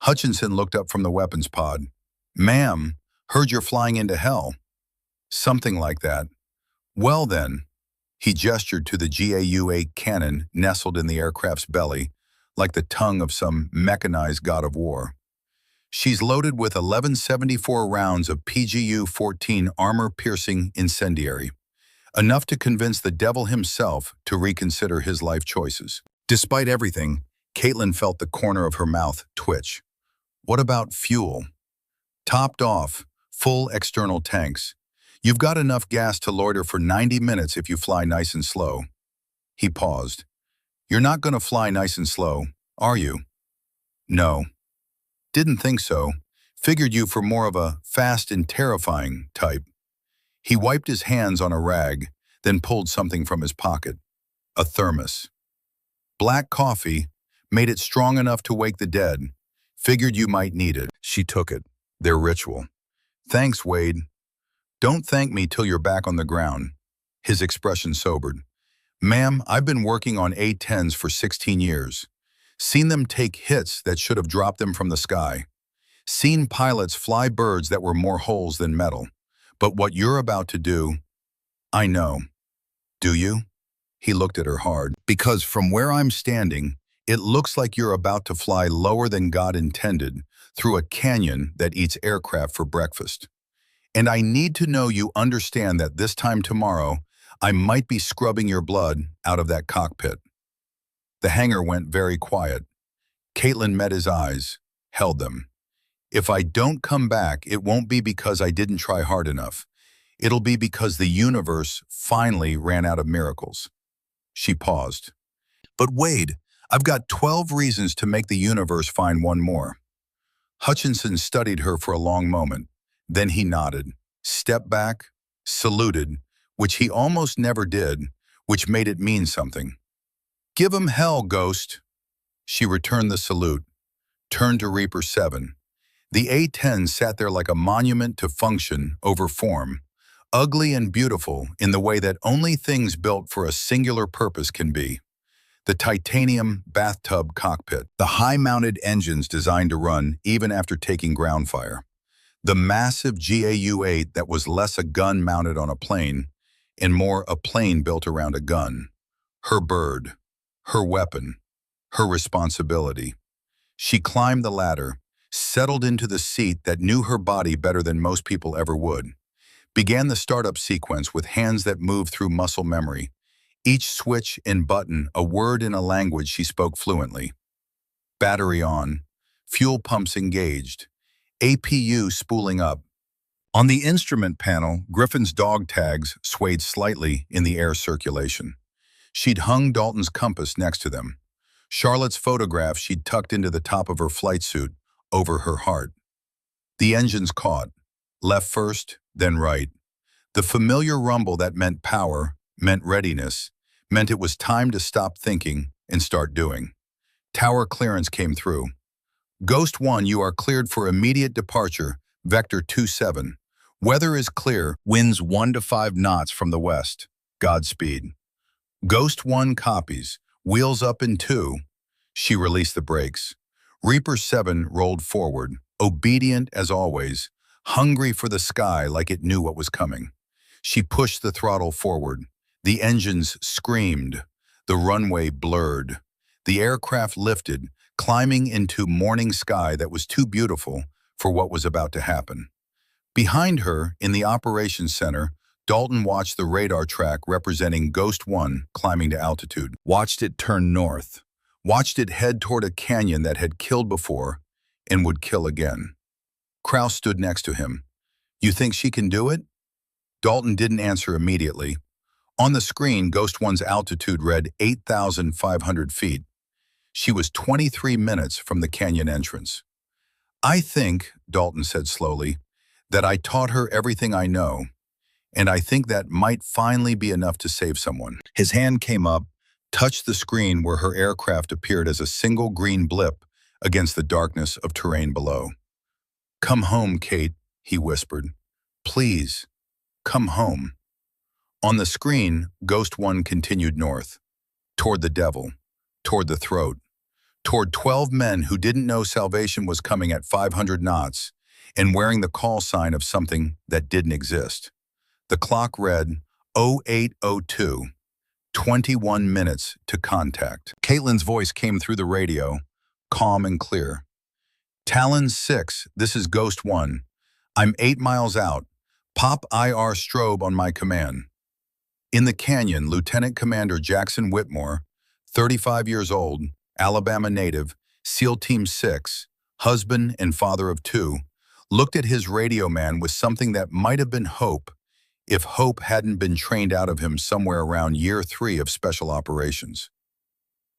Hutchinson looked up from the weapons pod. Ma'am, heard you're flying into hell. Something like that. Well then, he gestured to the GAU-8 cannon nestled in the aircraft's belly, like the tongue of some mechanized god of war. She's loaded with 1174 rounds of PGU-14 armor-piercing incendiary, enough to convince the devil himself to reconsider his life choices. Despite everything, Caitlin felt the corner of her mouth twitch. What about fuel? Topped off, full external tanks. You've got enough gas to loiter for 90 minutes if you fly nice and slow. He paused. You're not going to fly nice and slow, are you? No. Didn't think so. Figured you for more of a fast and terrifying type. He wiped his hands on a rag, then pulled something from his pocket. A thermos. Black coffee, made it strong enough to wake the dead. Figured you might need it. She took it. Their ritual. Thanks, Wade. Don't thank me till you're back on the ground. His expression sobered. Ma'am, I've been working on A-10s for 16 years. Seen them take hits that should have dropped them from the sky. Seen pilots fly birds that were more holes than metal. But what you're about to do, I know. Do you? He looked at her hard. Because from where I'm standing, it looks like you're about to fly lower than God intended through a canyon that eats aircraft for breakfast. And I need to know you understand that this time tomorrow, I might be scrubbing your blood out of that cockpit. The hangar went very quiet. Caitlin met his eyes, held them. If I don't come back, it won't be because I didn't try hard enough. It'll be because the universe finally ran out of miracles. She paused. But Wade, I've got 12 reasons to make the universe find one more. Hutchinson studied her for a long moment. Then he nodded. stepped back, saluted, which he almost never did, which made it mean something. "Give 'em hell, Ghost." She returned the salute, turned to Reaper 7. The A-10 sat there like a monument to function over form, ugly and beautiful in the way that only things built for a singular purpose can be. The titanium bathtub cockpit, the high-mounted engines designed to run even after taking ground fire, the massive GAU-8 that was less a gun mounted on a plane and more a plane built around a gun. Her bird, her weapon, her responsibility. She climbed the ladder, settled into the seat that knew her body better than most people ever would, began the startup sequence with hands that moved through muscle memory, each switch and button a word in a language she spoke fluently. Battery on, fuel pumps engaged, APU spooling up. On the instrument panel, Griffin's dog tags swayed slightly in the air circulation. She'd hung Dalton's compass next to them. Charlotte's photograph she'd tucked into the top of her flight suit over her heart. The engines caught, left first, then right. The familiar rumble that meant power, meant readiness, meant it was time to stop thinking and start doing. Tower clearance came through. Ghost 1, you are cleared for immediate departure, Vector 27. Weather is clear, winds 1 to 5 knots from the west. Godspeed. Ghost 1 copies, wheels up in 2. She released the brakes. Reaper 7 rolled forward, obedient as always, hungry for the sky like it knew what was coming. She pushed the throttle forward. The engines screamed. The runway blurred. The aircraft lifted, climbing into morning sky that was too beautiful for what was about to happen. Behind her, in the operations center, Dalton watched the radar track representing Ghost 1 climbing to altitude, watched it turn north, watched it head toward a canyon that had killed before and would kill again. Krause stood next to him. "You think she can do it?" Dalton didn't answer immediately. On the screen, Ghost 1's altitude read 8,500 feet. She was 23 minutes from the canyon entrance. "I think," Dalton said slowly, "that I taught her everything I know, and I think that might finally be enough to save someone." His hand came up, touched the screen where her aircraft appeared as a single green blip against the darkness of terrain below. "Come home, Kate," he whispered. "Please, come home." On the screen, Ghost 1 continued north, toward the devil, toward the throat, toward 12 men who didn't know salvation was coming at 500 knots and wearing the call sign of something that didn't exist. The clock read 0802, 21 minutes to contact. Caitlin's voice came through the radio, calm and clear. "Talon 6, this is Ghost 1. I'm 8 miles out. Pop IR strobe on my command." In the canyon, Lieutenant Commander Jackson Whitmore, 35 years old, Alabama native, SEAL Team 6, husband and father of 2, looked at his radio man with something that might have been hope if hope hadn't been trained out of him somewhere around year 3 of special operations.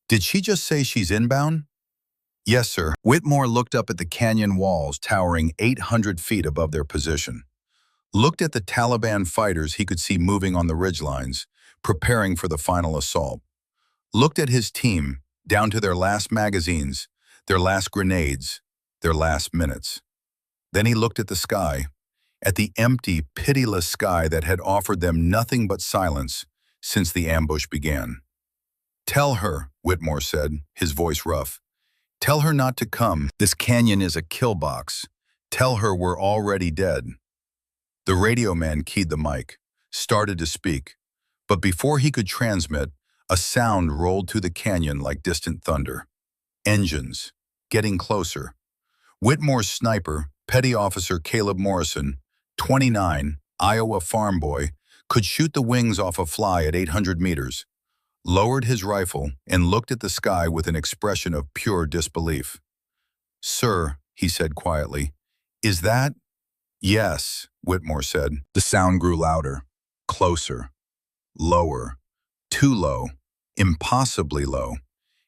"Did she just say she's inbound?" "Yes, sir." Whitmore looked up at the canyon walls towering 800 feet above their position. Looked at the Taliban fighters he could see moving on the ridgelines, preparing for the final assault. Looked at his team, down to their last magazines, their last grenades, their last minutes. Then he looked at the sky, at the empty, pitiless sky that had offered them nothing but silence since the ambush began. "Tell her," Whitmore said, his voice rough. "Tell her not to come. This canyon is a kill box. Tell her we're already dead." The radio man keyed the mic, started to speak, but before he could transmit, a sound rolled through the canyon like distant thunder. Engines, getting closer. Whitmore's sniper, Petty Officer Caleb Morrison, 29, Iowa farm boy, could shoot the wings off a fly at 800 meters, lowered his rifle, and looked at the sky with an expression of pure disbelief. "Sir," he said quietly, "is that—" "Yes," Whitmore said. The sound grew louder, closer, lower, too low, impossibly low.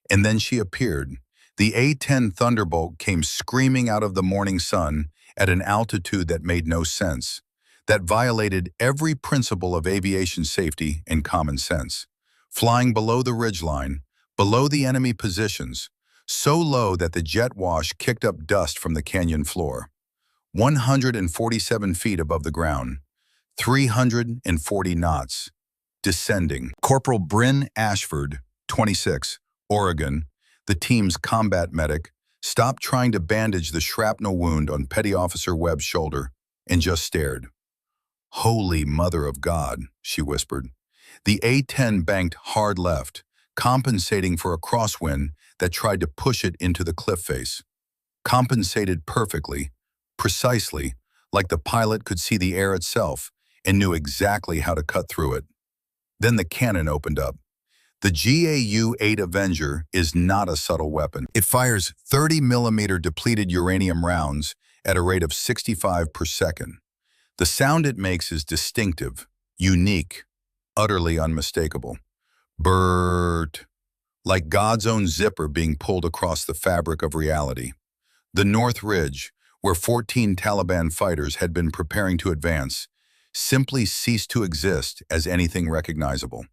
And then she appeared. The A-10 Thunderbolt came screaming out of the morning sun at an altitude that made no sense. that violated every principle of aviation safety and common sense, flying below the ridgeline, below the enemy positions, so low that the jet wash kicked up dust from the canyon floor. 147 feet above the ground, 340 knots, descending. Corporal Bryn Ashford, 26, Oregon, the team's combat medic, stopped trying to bandage the shrapnel wound on Petty Officer Webb's shoulder and just stared. "Holy Mother of God," she whispered. The A-10 banked hard left, compensating for a crosswind that tried to push it into the cliff face. Compensated perfectly, precisely, like the pilot could see the air itself and knew exactly how to cut through it. Then the cannon opened up. The GAU-8 Avenger is not a subtle weapon. It fires 30-millimeter depleted uranium rounds at a rate of 65 per second. The sound it makes is distinctive, unique, utterly unmistakable. Brrrt, like God's own zipper being pulled across the fabric of reality. The North Ridge, where 14 Taliban fighters had been preparing to advance, simply ceased to exist as anything recognizable.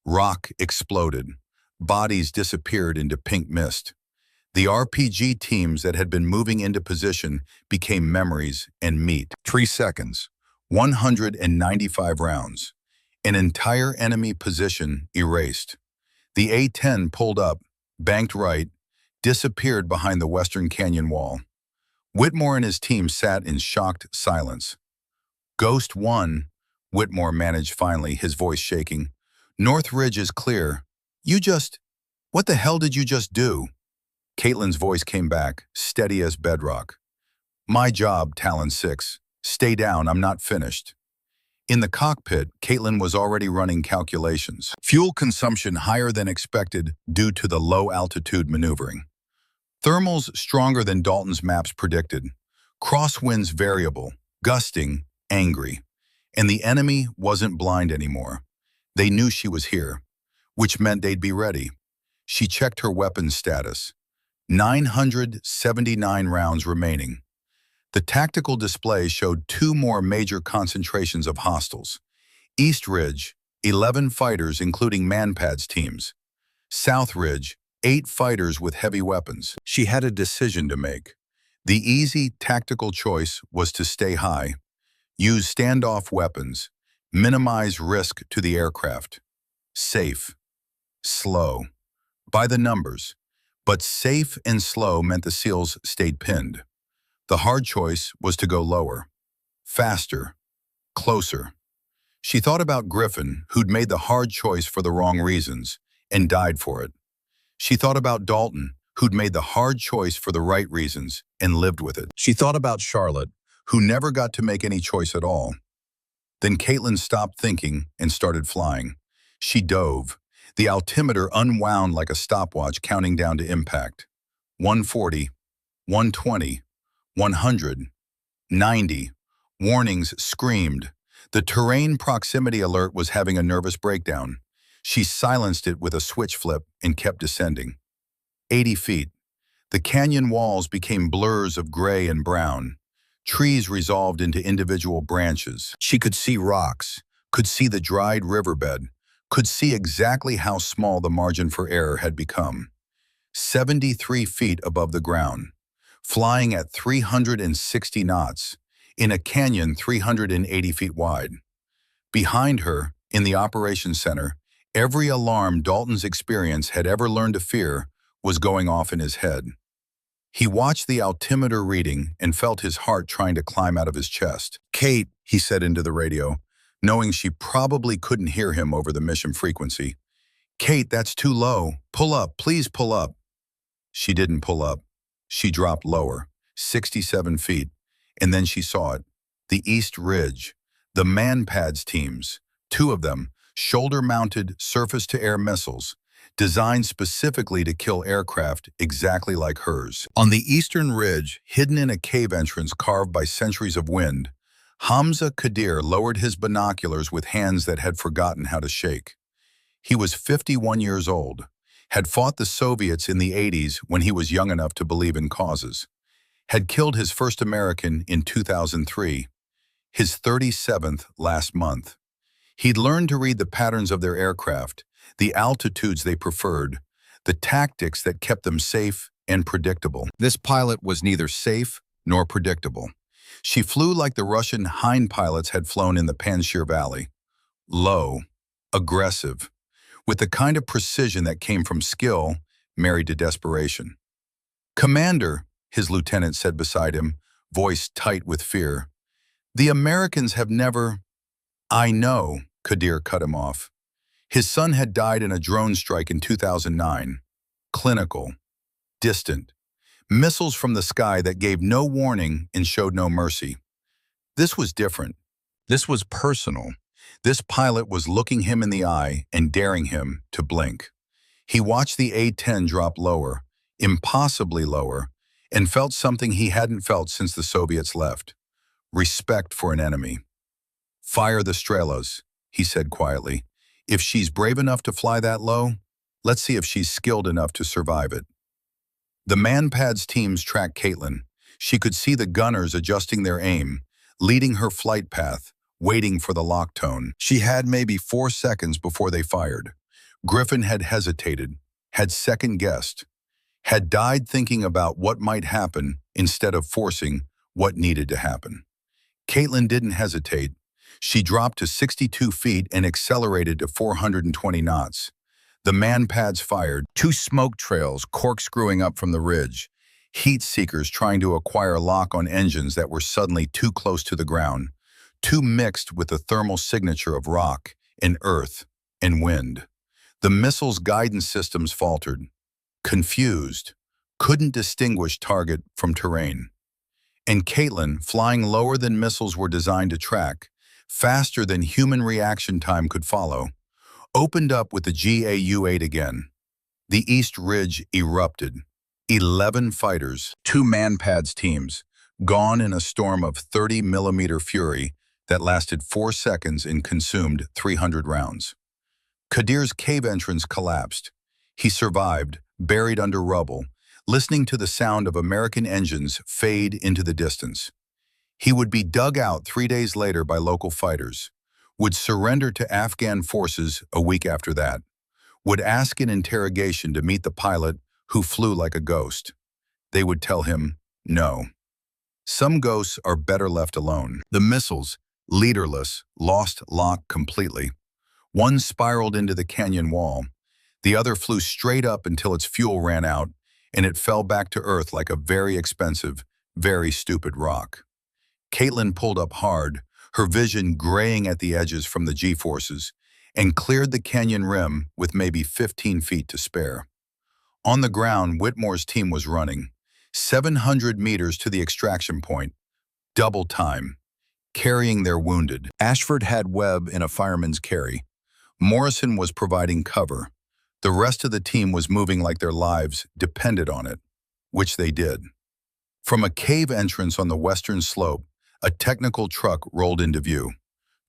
Rock exploded. Bodies disappeared into pink mist. The RPG teams that had been moving into position became memories and meat. 3 seconds. 195 rounds. An entire enemy position erased. The A-10 pulled up, banked right, disappeared behind the Western Canyon wall. Whitmore and his team sat in shocked silence. "Ghost 1, Whitmore managed finally, his voice shaking. "North Ridge is clear. What the hell did you just do?" Caitlin's voice came back, steady as bedrock. "My job, Talon 6. Stay down, I'm not finished." In the cockpit, Caitlin was already running calculations. Fuel consumption higher than expected due to the low-altitude maneuvering. Thermals stronger than Dalton's maps predicted. Crosswinds variable, gusting, angry. And the enemy wasn't blind anymore. They knew she was here, which meant they'd be ready. She checked her weapons status. 979 rounds remaining. The tactical display showed 2 more major concentrations of hostiles. East Ridge, 11 fighters including Manpad's teams. South Ridge, 8 fighters with heavy weapons. She had a decision to make. The easy tactical choice was to stay high, use standoff weapons, minimize risk to the aircraft. Safe, slow, by the numbers. But safe and slow meant the SEALs stayed pinned. The hard choice was to go lower, faster, closer. She thought about Griffin, who'd made the hard choice for the wrong reasons, and died for it. She thought about Dalton, who'd made the hard choice for the right reasons, and lived with it. She thought about Charlotte, who never got to make any choice at all. Then Caitlin stopped thinking and started flying. She dove. The altimeter unwound like a stopwatch counting down to impact. 140, 120, 100, 90. Warnings screamed. The terrain proximity alert was having a nervous breakdown. She silenced it with a switch flip and kept descending. 80 feet. The canyon walls became blurs of gray and brown. Trees resolved into individual branches. She could see rocks, could see the dried riverbed, could see exactly how small the margin for error had become. 73 feet above the ground, flying at 360 knots, in a canyon 380 feet wide. Behind her, in the operations center, every alarm Dalton's experience had ever learned to fear was going off in his head. He watched the altimeter reading and felt his heart trying to climb out of his chest. "Kate," he said into the radio, knowing she probably couldn't hear him over the mission frequency. "Kate, that's too low. Pull up, please pull up." She didn't pull up. She dropped lower, 67 feet, and then she saw it. The East Ridge, the Manpad's teams, 2 of them, shoulder-mounted surface-to-air missiles, designed specifically to kill aircraft exactly like hers. On the eastern ridge, hidden in a cave entrance carved by centuries of wind, Hamza Kadir lowered his binoculars with hands that had forgotten how to shake. He was 51 years old, had fought the Soviets in the 80s when he was young enough to believe in causes, had killed his first American in 2003. his 37th last month. He'd learned to read the patterns of their aircraft, the altitudes they preferred, the tactics that kept them safe and predictable. This pilot was neither safe nor predictable. She flew like the Russian Hind pilots had flown in the Panjshir Valley. Low, aggressive, with the kind of precision that came from skill married to desperation. "Commander," his lieutenant said beside him, voice tight with fear, "the Americans have never—" "I know," Kadir cut him off. His son had died in a drone strike in 2009. Clinical, distant, missiles from the sky that gave no warning and showed no mercy. This was different. This was personal. This pilot was looking him in the eye and daring him to blink. He watched the A-10 drop lower, impossibly lower, and felt something he hadn't felt since the Soviets left: respect for an enemy. "Fire the Strelas," he said quietly. "If she's brave enough to fly that low, let's see if she's skilled enough to survive it." The MANPADS teams tracked Caitlin. She could see the gunners adjusting their aim, leading her flight path, waiting for the lock tone. She had maybe 4 seconds before they fired. Griffin had hesitated, had second-guessed, had died thinking about what might happen instead of forcing what needed to happen. Caitlin didn't hesitate. She dropped to 62 feet and accelerated to 420 knots. The MANPADS fired, 2 smoke trails corkscrewing up from the ridge, heat seekers trying to acquire lock on engines that were suddenly too close to the ground, too mixed with the thermal signature of rock and earth and wind. The missile's guidance systems faltered, confused, couldn't distinguish target from terrain. And Caitlin, flying lower than missiles were designed to track, faster than human reaction time could follow, opened up with the GAU-8 again. The East Ridge erupted. 11 fighters, 2 MANPADS teams, gone in a storm of 30-millimeter fury that lasted 4 seconds and consumed 300 rounds. Kadir's cave entrance collapsed. He survived, buried under rubble, listening to the sound of American engines fade into the distance. He would be dug out 3 days later by local fighters, would surrender to Afghan forces a week after that, would ask in interrogation to meet the pilot who flew like a ghost. They would tell him, no. Some ghosts are better left alone. The missiles, leaderless, lost lock completely. One spiraled into the canyon wall. The other flew straight up until its fuel ran out, and it fell back to Earth like a very expensive, very stupid rock. Caitlin pulled up hard, her vision graying at the edges from the G-forces, and cleared the canyon rim with maybe 15 feet to spare. On the ground, Whitmore's team was running, 700 meters to the extraction point, double time, carrying their wounded. Ashford had Webb in a fireman's carry. Morrison was providing cover. The rest of the team was moving like their lives depended on it, which they did. From a cave entrance on the western slope, a technical truck rolled into view.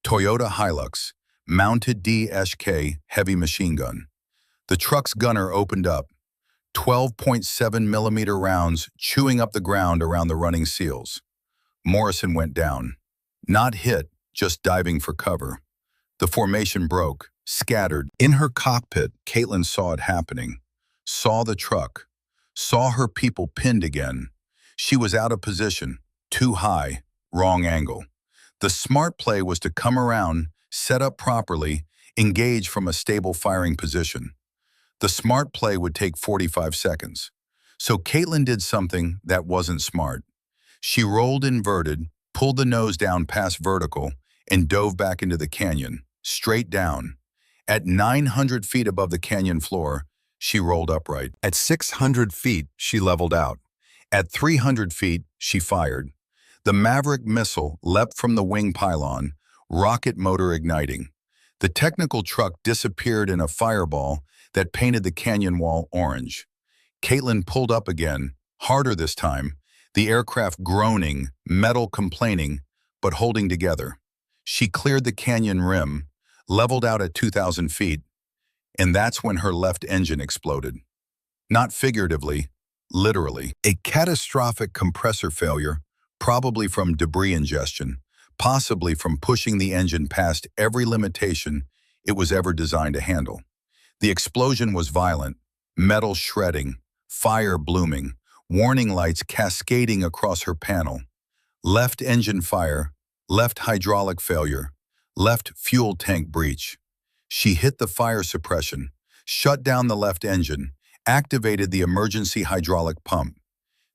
Toyota Hilux, mounted DSK heavy machine gun. The truck's gunner opened up, 12.7-millimeter rounds chewing up the ground around the running SEALs. Morrison went down. Not hit, just diving for cover. The formation broke, scattered. In her cockpit, Caitlin saw it happening, saw the truck, saw her people pinned again. She was out of position, too high, wrong angle. The smart play was to come around, set up properly, engage from a stable firing position. The smart play would take 45 seconds. So Caitlin did something that wasn't smart. She rolled inverted, pulled the nose down past vertical, and dove back into the canyon, straight down. At 900 feet above the canyon floor, she rolled upright. At 600 feet, she leveled out. At 300 feet, she fired. The Maverick missile leapt from the wing pylon, rocket motor igniting. The technical truck disappeared in a fireball that painted the canyon wall orange. Caitlin pulled up again, harder this time, the aircraft groaning, metal complaining, but holding together. She cleared the canyon rim, leveled out at 2,000 feet, and that's when her left engine exploded. Not figuratively, literally. A catastrophic compressor failure, probably from debris ingestion, possibly from pushing the engine past every limitation it was ever designed to handle. The explosion was violent, metal shredding, fire blooming, warning lights cascading across her panel. Left engine fire, left hydraulic failure, left fuel tank breach. She hit the fire suppression, shut down the left engine, activated the emergency hydraulic pump.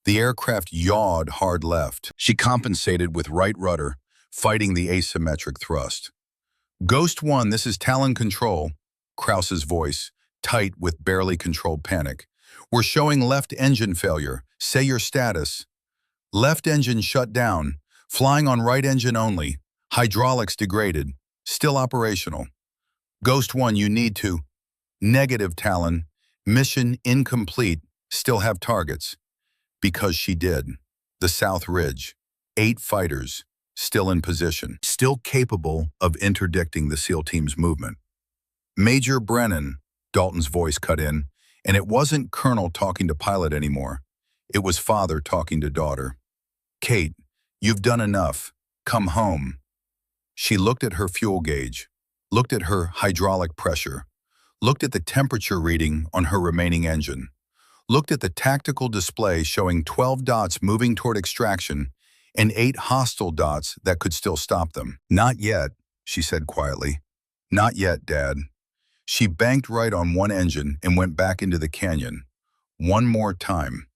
The aircraft yawed hard left. She compensated with right rudder, fighting the asymmetric thrust. Ghost 1, this is Talon Control, Krause's voice, tight with barely controlled panic. We're showing left engine failure. Say your status. Left engine shut down. Flying on right engine only. Hydraulics degraded. Still operational. Ghost 1, you need to. Negative, Talon. Mission incomplete. Still have targets. Because she did. The South Ridge. 8 fighters. Still in position. Still capable of interdicting the SEAL team's movement. Major Brennan, Dalton's voice cut in, and it wasn't Colonel talking to pilot anymore. It was father talking to daughter. Kate, you've done enough. Come home. She looked at her fuel gauge, looked at her hydraulic pressure, looked at the temperature reading on her remaining engine, looked at the tactical display showing 12 dots moving toward extraction and 8 hostile dots that could still stop them. Not yet, she said quietly. Not yet, Dad. She banked right on one engine and went back into the canyon. One more time.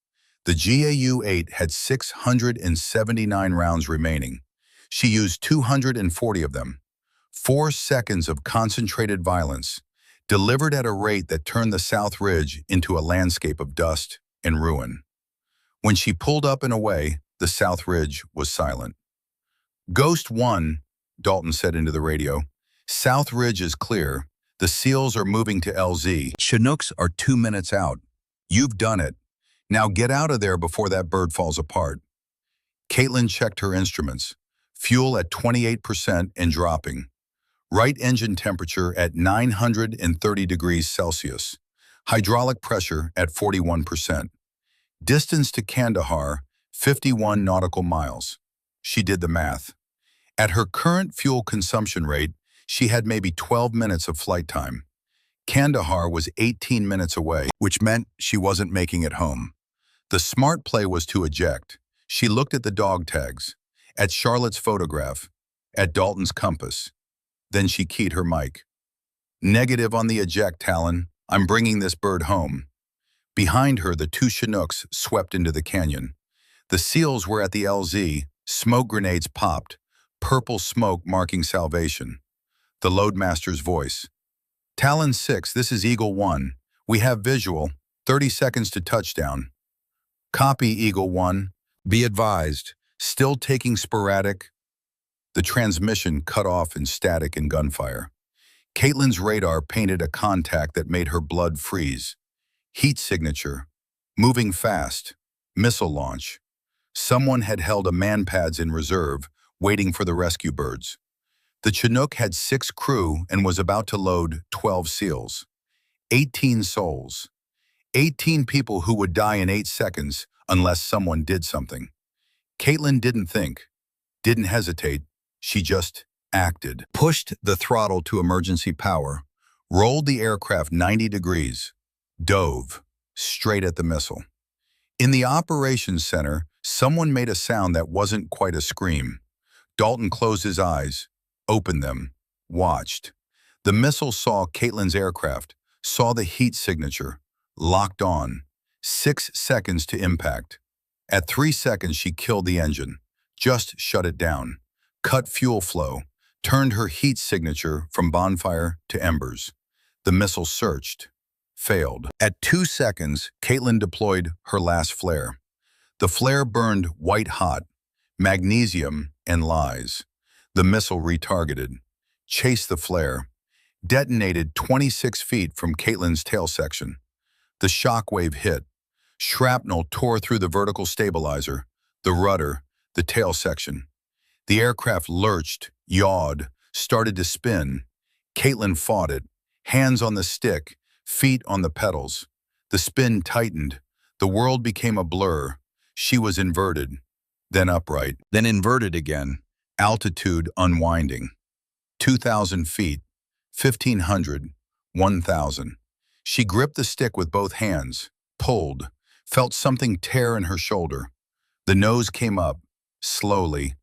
The GAU-8 had 679 rounds remaining. She used 240 of them. 4 seconds of concentrated violence, delivered at a rate that turned the South Ridge into a landscape of dust and ruin. When she pulled up and away, the South Ridge was silent. Ghost 1, Dalton said into the radio. South Ridge is clear. The SEALs are moving to LZ. Chinooks are 2 minutes out. You've done it. Now get out of there before that bird falls apart. Caitlin checked her instruments. Fuel at 28% and dropping. Right engine temperature at 930 degrees Celsius. Hydraulic pressure at 41%. Distance to Kandahar, 51 nautical miles. She did the math. At her current fuel consumption rate, she had maybe 12 minutes of flight time. Kandahar was 18 minutes away, which meant she wasn't making it home. The smart play was to eject. She looked at the dog tags, at Charlotte's photograph, at Dalton's compass. Then she keyed her mic. Negative on the eject, Talon. I'm bringing this bird home. Behind her, the 2 Chinooks swept into the canyon. The SEALs were at the LZ. Smoke grenades popped, purple smoke marking salvation. The loadmaster's voice. Talon 6, this is Eagle 1. We have visual. 30 seconds to touchdown. Copy, Eagle 1. Be advised. Still taking sporadic. The transmission cut off in static and gunfire. Caitlin's radar painted a contact that made her blood freeze. Heat signature. Moving fast. Missile launch. Someone had held a man-pads in reserve, waiting for the rescue birds. The Chinook had 6 crew and was about to load 12 SEALs. 18 souls. 18 people who would die in 8 seconds unless someone did something. Caitlin didn't think, didn't hesitate. She just acted. Pushed the throttle to emergency power, rolled the aircraft 90 degrees, dove straight at the missile. In the operations center, someone made a sound that wasn't quite a scream. Dalton closed his eyes, opened them, watched. The missile saw Caitlin's aircraft, saw the heat signature, locked on. 6 seconds to impact. At 3 seconds, she killed the engine, just shut it down, cut fuel flow, turned her heat signature from bonfire to embers. The missile searched, failed. At 2 seconds, Caitlin deployed her last flare. The flare burned white hot, magnesium and lies. The missile retargeted, chased the flare, detonated 26 feet from Caitlin's tail section. The shockwave hit. Shrapnel tore through the vertical stabilizer, the rudder, the tail section. The aircraft lurched, yawed, started to spin. Caitlin fought it, hands on the stick, feet on the pedals. The spin tightened. The world became a blur. She was inverted, then upright, then inverted again. Altitude unwinding. 2,000 feet, 1,500, 1,000. She gripped the stick with both hands, pulled, felt something tear in her shoulder. The nose came up, slowly.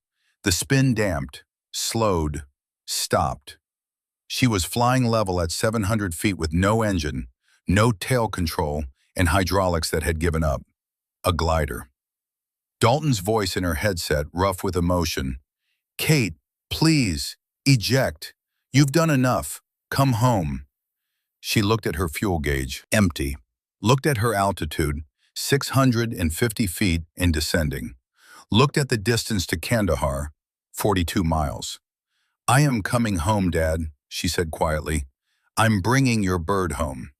The spin damped, slowed, stopped. She was flying level at 700 feet with no engine, no tail control, and hydraulics that had given up. A glider. Dalton's voice in her headset, rough with emotion. "Kate, please, eject. You've done enough. Come home." She looked at her fuel gauge, empty. Looked at her altitude, 650 feet and descending. Looked at the distance to Kandahar, 42 miles. "I am coming home, Dad," she said quietly. "I'm bringing your bird home."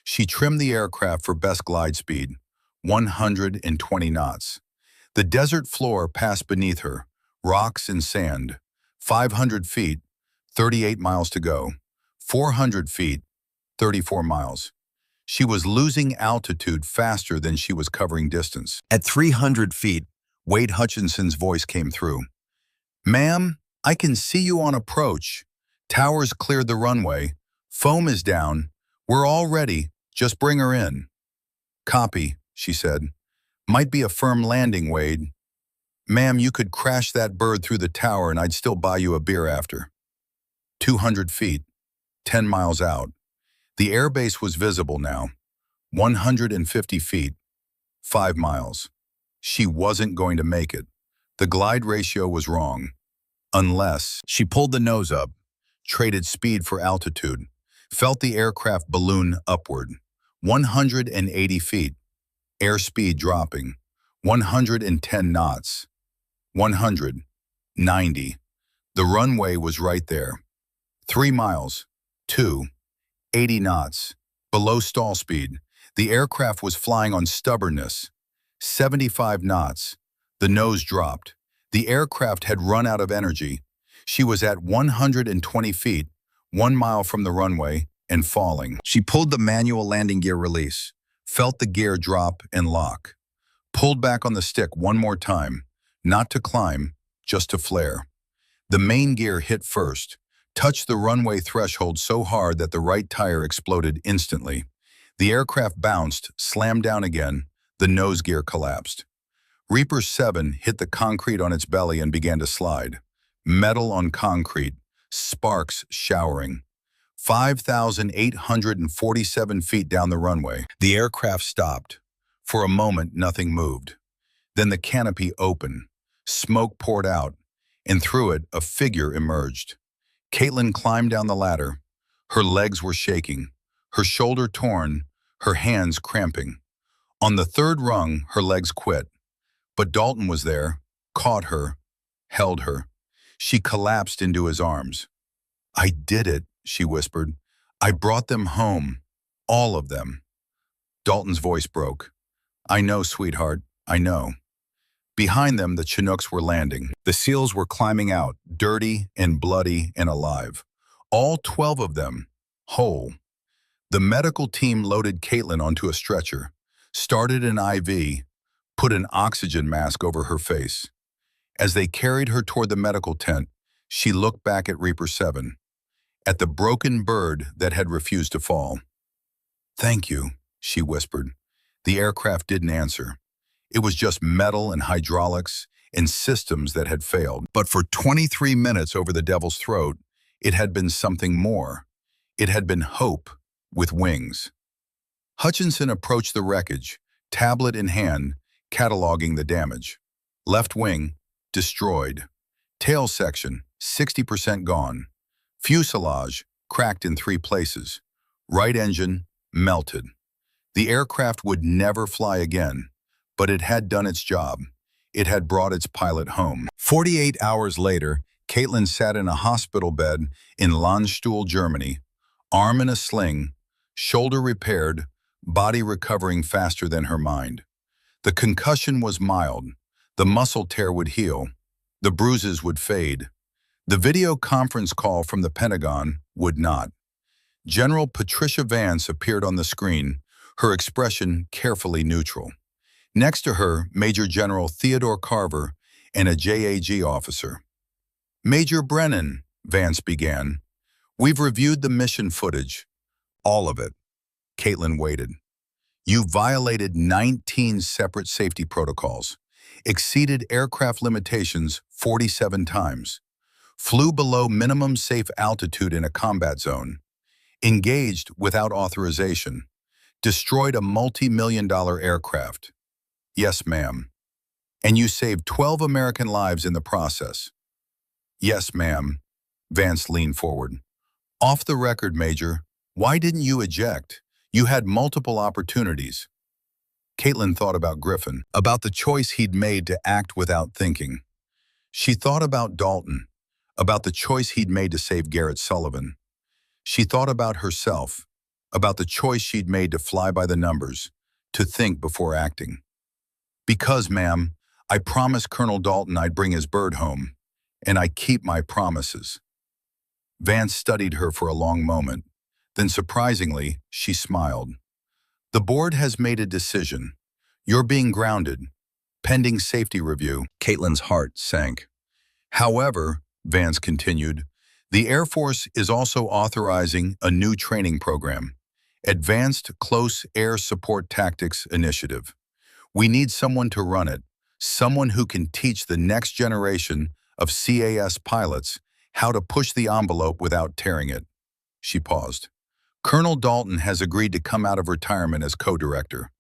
She trimmed the aircraft for best glide speed, 120 knots. The desert floor passed beneath her, rocks and sand. 500 feet, 38 miles to go. 400 feet, 34 miles. She was losing altitude faster than she was covering distance. At 300 feet, Wade Hutchinson's voice came through. "Ma'am, I can see you on approach. Towers cleared the runway. Foam is down. We're all ready. Just bring her in." "Copy," she said. "Might be a firm landing, Wade. Ma'am, you could crash that bird through the tower and I'd still buy you a beer after." 200 feet, 10 miles out. The airbase was visible now. 150 feet, 5 miles. She wasn't going to make it. The glide ratio was wrong. Unless she pulled the nose up, traded speed for altitude, felt the aircraft balloon upward. 180 feet. Airspeed dropping. 110 knots. 100. 90. The runway was right there. 3 miles. 2. 80 knots. Below stall speed. The aircraft was flying on stubbornness. 75 knots. The nose dropped. The aircraft had run out of energy. She was at 120 feet, 1 mile from the runway, and falling. She pulled the manual landing gear release, felt the gear drop and lock. Pulled back on the stick one more time, not to climb, just to flare. The main gear hit first, touched the runway threshold so hard that the right tire exploded instantly. The aircraft bounced, slammed down again, the nose gear collapsed. Reaper 7 hit the concrete on its belly and began to slide. Metal on concrete, sparks showering. 5,847 feet down the runway. The aircraft stopped. For a moment, nothing moved. Then the canopy opened. Smoke poured out, and through it, a figure emerged. Caitlin climbed down the ladder. Her legs were shaking, her shoulder torn, her hands cramping. On the third rung, her legs quit. But Dalton was there, caught her, held her. She collapsed into his arms. "I did it," she whispered. "I brought them home. All of them." Dalton's voice broke. "I know, sweetheart, I know." Behind them, the Chinooks were landing. The SEALs were climbing out, dirty and bloody and alive. All 12 of them, whole. The medical team loaded Caitlin onto a stretcher, started an IV, put an oxygen mask over her face. As they carried her toward the medical tent, she looked back at Reaper 7, at the broken bird that had refused to fall. "Thank you," she whispered. The aircraft didn't answer. It was just metal and hydraulics and systems that had failed. But for 23 minutes over the Devil's Throat, it had been something more. It had been hope with wings. Hutchinson approached the wreckage, tablet in hand, cataloging the damage. Left wing, destroyed. Tail section, 60% gone. Fuselage, cracked in 3 places. Right engine, melted. The aircraft would never fly again, but it had done its job. It had brought its pilot home. 48 hours later, Caitlin sat in a hospital bed in Landstuhl, Germany, arm in a sling, shoulder repaired, body recovering faster than her mind. The concussion was mild. The muscle tear would heal. The bruises would fade. The video conference call from the Pentagon would not. General Patricia Vance appeared on the screen, her expression carefully neutral. Next to her, Major General Theodore Carver and a JAG officer. Major Brennan, Vance began, we've reviewed the mission footage. All of it. Caitlin waited. You violated 19 separate safety protocols, exceeded aircraft limitations 47 times, flew below minimum safe altitude in a combat zone, engaged without authorization, destroyed a multi-million-dollar aircraft. Yes, ma'am. And you saved 12 American lives in the process. Yes, ma'am. Vance leaned forward. Off the record, Major, why didn't you eject? You had multiple opportunities. Caitlin thought about Griffin, about the choice he'd made to act without thinking. She thought about Dalton, about the choice he'd made to save Garrett Sullivan. She thought about herself, about the choice she'd made to fly by the numbers, to think before acting. Because, ma'am, I promised Colonel Dalton I'd bring his bird home, and I keep my promises. Vance studied her for a long moment. Then, surprisingly, she smiled. The board has made a decision. You're being grounded, pending safety review. Caitlin's heart sank. However, Vance continued, the Air Force is also authorizing a new training program, Advanced Close Air Support Tactics Initiative. We need someone to run it, someone who can teach the next generation of CAS pilots how to push the envelope without tearing it. She paused. Colonel Dalton has agreed to come out of retirement as co-director,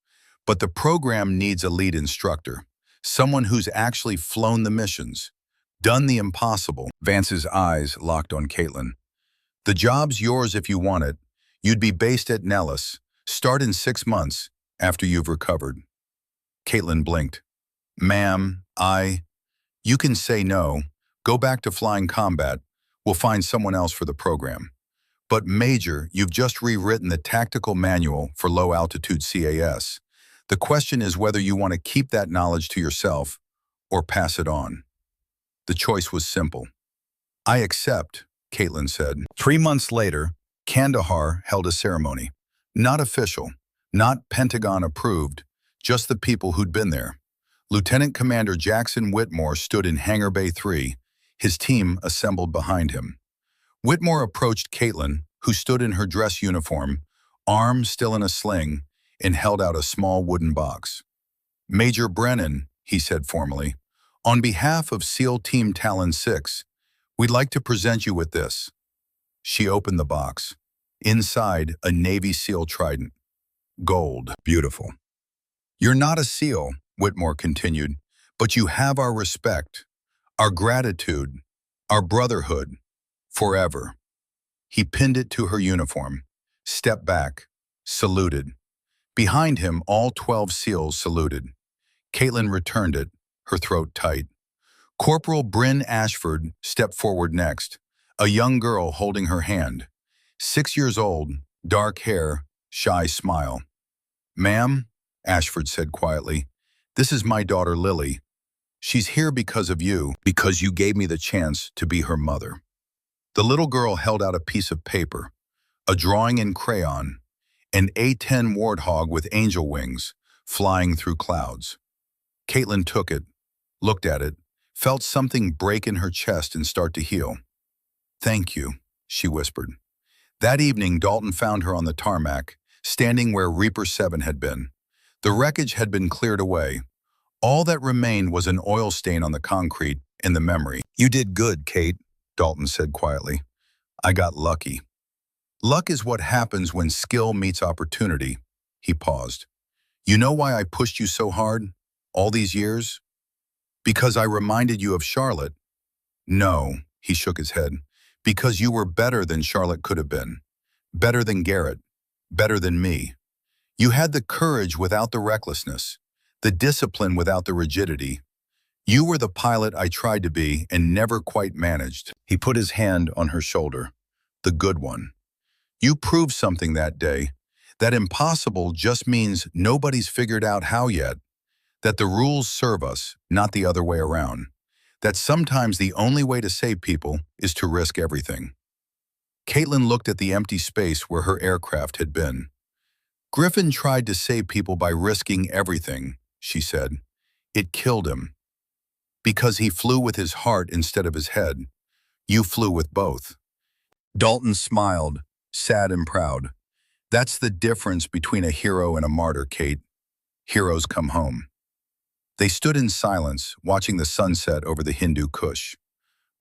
but the program needs a lead instructor, someone who's actually flown the missions, done the impossible. Vance's eyes locked on Caitlin. The job's yours if you want it. You'd be based at Nellis. Start in 6 months after you've recovered. Caitlin blinked. Ma'am, you can say no. Go back to flying combat. We'll find someone else for the program. But Major, you've just rewritten the tactical manual for low-altitude CAS. The question is whether you want to keep that knowledge to yourself or pass it on. The choice was simple. I accept, Caitlin said. 3 months later, Kandahar held a ceremony. Not official, not Pentagon approved, just the people who'd been there. Lieutenant Commander Jackson Whitmore stood in Hangar Bay 3, his team assembled behind him. Whitmore approached Caitlin, who stood in her dress uniform, arm still in a sling, and held out a small wooden box. Major Brennan, he said formally, on behalf of SEAL Team Talon 6, we'd like to present you with this. She opened the box. Inside, a Navy SEAL trident. Gold. Beautiful. You're not a SEAL, Whitmore continued, but you have our respect, our gratitude, our brotherhood, forever. He pinned it to her uniform, stepped back, saluted. Behind him, all 12 SEALs saluted. Caitlin returned it, her throat tight. Corporal Bryn Ashford stepped forward next, a young girl holding her hand. 6 years old, dark hair, shy smile. Ma'am, Ashford said quietly, this is my daughter Lily. She's here because of you, because you gave me the chance to be her mother. The little girl held out a piece of paper, a drawing in crayon, an A-10 warthog with angel wings flying through clouds. Caitlin took it, looked at it, felt something break in her chest and start to heal. Thank you, she whispered. That evening, Dalton found her on the tarmac, standing where Reaper 7 had been. The wreckage had been cleared away. All that remained was an oil stain on the concrete and the memory. You did good, Kate, Dalton said quietly. I got lucky. Luck is what happens when skill meets opportunity. He paused. You know why I pushed you so hard, all these years? Because I reminded you of Charlotte. No, he shook his head. Because you were better than Charlotte could have been. Better than Garrett. Better than me. You had the courage without the recklessness, the discipline without the rigidity. You were the pilot I tried to be and never quite managed. He put his hand on her shoulder. The good one. You proved something that day. That impossible just means nobody's figured out how yet. That the rules serve us, not the other way around. That sometimes the only way to save people is to risk everything. Caitlin looked at the empty space where her aircraft had been. Griffin tried to save people by risking everything, she said. It killed him. Because he flew with his heart instead of his head. You flew with both. Dalton smiled, sad and proud. That's the difference between a hero and a martyr, Kate. Heroes come home. They stood in silence, watching the sunset over the Hindu Kush.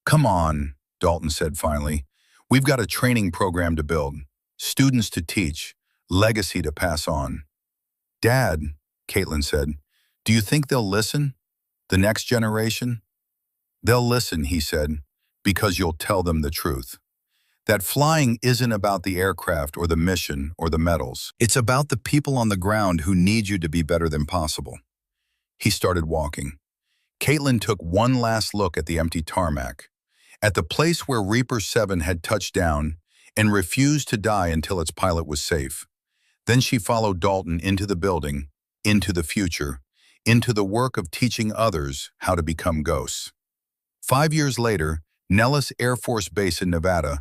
Come on, Dalton said finally. We've got a training program to build, students to teach, legacy to pass on. Dad, Caitlin said, do you think they'll listen? The next generation? They'll listen, he said, because you'll tell them the truth. That flying isn't about the aircraft or the mission or the medals. It's about the people on the ground who need you to be better than possible. He started walking. Caitlin took one last look at the empty tarmac, at the place where Reaper 7 had touched down and refused to die until its pilot was safe. Then she followed Dalton into the building, into the future, into the work of teaching others how to become ghosts. 5 years later, Nellis Air Force Base in Nevada,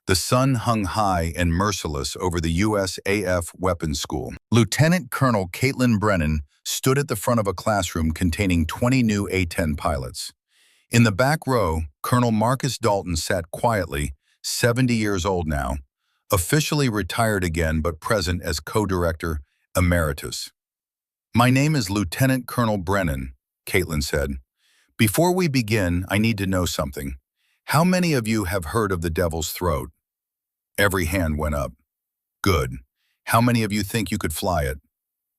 the sun hung high and merciless over the USAF Weapons School. Lieutenant Colonel Caitlin Brennan stood at the front of a classroom containing 20 new A-10 pilots. In the back row, Colonel Marcus Dalton sat quietly, 70 years old now, officially retired again but present as co-director emeritus. My name is Lieutenant Colonel Brennan, Caitlin said. Before we begin, I need to know something. How many of you have heard of the Devil's Throat? Every hand went up. Good. How many of you think you could fly it?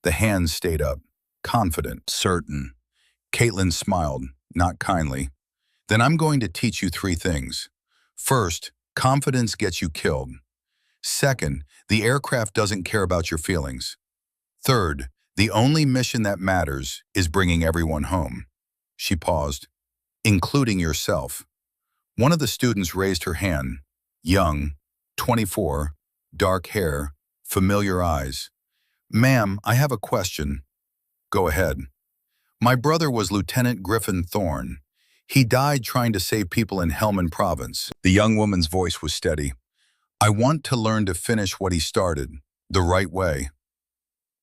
The hands stayed up. Confident. Certain. Caitlin smiled, not kindly. Then I'm going to teach you 3 things. First, confidence gets you killed. Second, the aircraft doesn't care about your feelings. Third, the only mission that matters is bringing everyone home. She paused. Including yourself. One of the students raised her hand. Young, 24, dark hair, familiar eyes. Ma'am, I have a question. Go ahead. My brother was Lieutenant Griffin Thorne. He died trying to save people in Helmand Province. The young woman's voice was steady. I want to learn to finish what he started, the right way.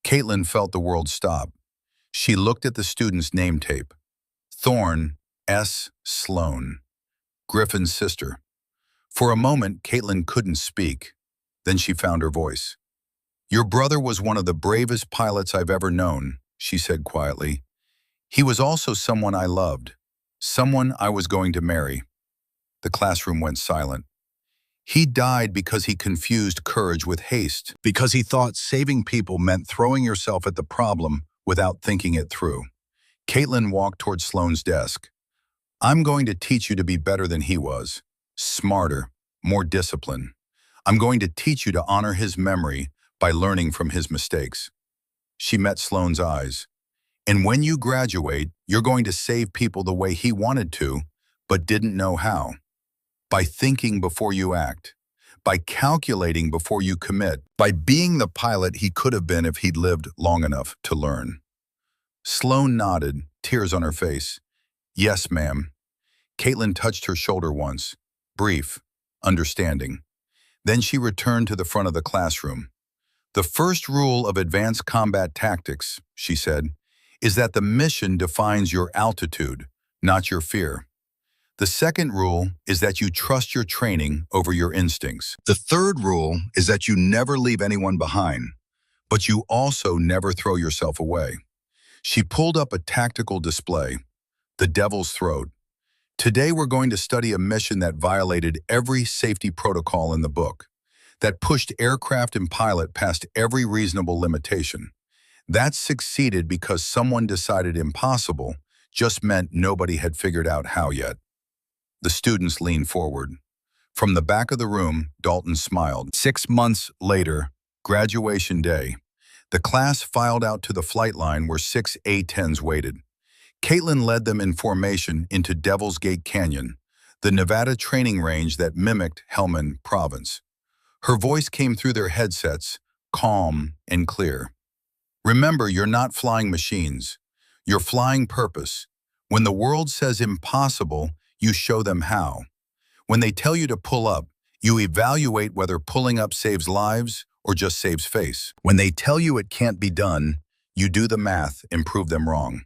Caitlin felt the world stop. She looked at the student's name tape. Thorne, S. Sloan. Griffin's sister. For a moment, Caitlin couldn't speak. Then she found her voice. Your brother was one of the bravest pilots I've ever known, she said quietly. He was also someone I loved, someone I was going to marry. The classroom went silent. He died because he confused courage with haste, because he thought saving people meant throwing yourself at the problem without thinking it through. Caitlin walked toward Sloane's desk. I'm going to teach you to be better than he was, smarter, more disciplined. I'm going to teach you to honor his memory by learning from his mistakes. She met Sloane's eyes. And when you graduate, you're going to save people the way he wanted to, but didn't know how. By thinking before you act, by calculating before you commit, by being the pilot he could have been if he'd lived long enough to learn. Sloane nodded, tears on her face. Yes, ma'am. Caitlin touched her shoulder once, brief, understanding. Then she returned to the front of the classroom. The first rule of advanced combat tactics, she said, is that the mission defines your altitude, not your fear. The second rule is that you trust your training over your instincts. The third rule is that you never leave anyone behind, but you also never throw yourself away. She pulled up a tactical display, the Devil's Throat. Today we're going to study a mission that violated every safety protocol in the book, that pushed aircraft and pilot past every reasonable limitation. That succeeded because someone decided impossible just meant nobody had figured out how yet. The students leaned forward. From the back of the room, Dalton smiled. 6 months later, graduation day, the class filed out to the flight line where 6 A-10s waited. Caitlin led them in formation into Devil's Gate Canyon, the Nevada training range that mimicked Helmand Province. Her voice came through their headsets, calm and clear. Remember, you're not flying machines. You're flying purpose. When the world says impossible, you show them how. When they tell you to pull up, you evaluate whether pulling up saves lives or just saves face. When they tell you it can't be done, you do the math and prove them wrong.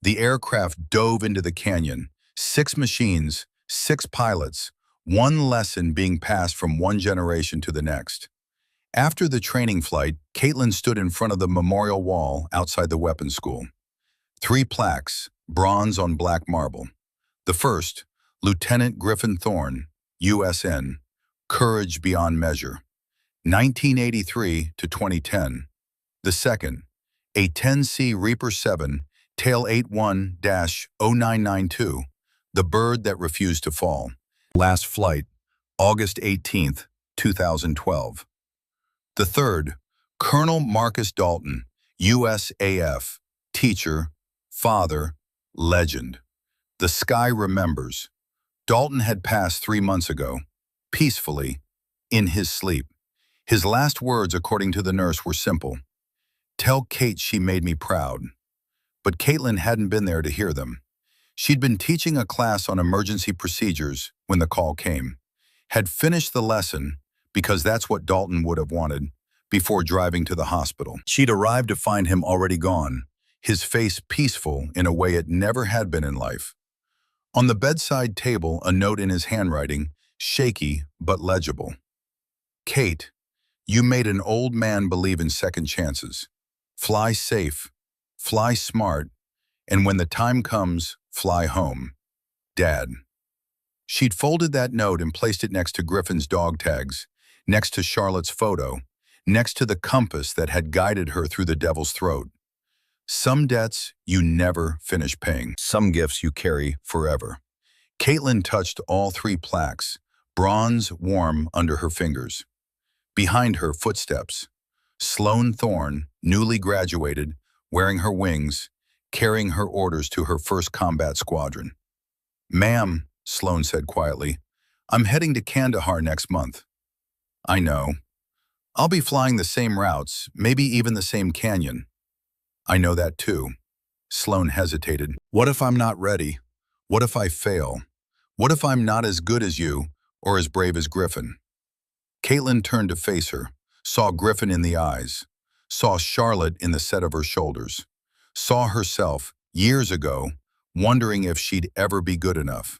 The aircraft dove into the canyon. 6 machines, 6 pilots, One lesson being passed from one generation to the next. After the training flight, Caitlin stood in front of the memorial wall outside the weapons school. 3 plaques, bronze on black marble. The first, Lieutenant Griffin Thorne, USN, Courage Beyond Measure, 1983 to 2010. The second, a 10C Reaper 7, Tail 81-0992, The Bird That Refused to Fall. Last flight, August 18, 2012. The third, Colonel Marcus Dalton, USAF, teacher, father, legend. The Sky Remembers. Dalton had passed 3 months ago, peacefully, in his sleep. His last words, according to the nurse, were simple. "Tell Kate she made me proud." But Caitlin hadn't been there to hear them. She'd been teaching a class on emergency procedures when the call came, had finished the lesson, because that's what Dalton would have wanted, before driving to the hospital. She'd arrived to find him already gone, his face peaceful in a way it never had been in life. On the bedside table, a note in his handwriting, shaky but legible. "Kate, you made an old man believe in second chances. Fly safe, fly smart, and when the time comes, fly home. Dad." She'd folded that note and placed it next to Griffin's dog tags, next to Charlotte's photo, next to the compass that had guided her through the devil's throat. Some debts you never finish paying. Some gifts you carry forever. Caitlin touched all 3 plaques, bronze warm under her fingers. Behind her, footsteps. Sloane Thorne, newly graduated, wearing her wings, carrying her orders to her first combat squadron. "Ma'am," Sloane said quietly, "I'm heading to Kandahar next month." "I know. I'll be flying the same routes, maybe even the same canyon." "I know that too." Sloane hesitated. "What if I'm not ready? What if I fail? What if I'm not as good as you or as brave as Griffin?" Caitlin turned to face her, saw Griffin in the eyes, saw Charlotte in the set of her shoulders, saw herself, years ago, wondering if she'd ever be good enough.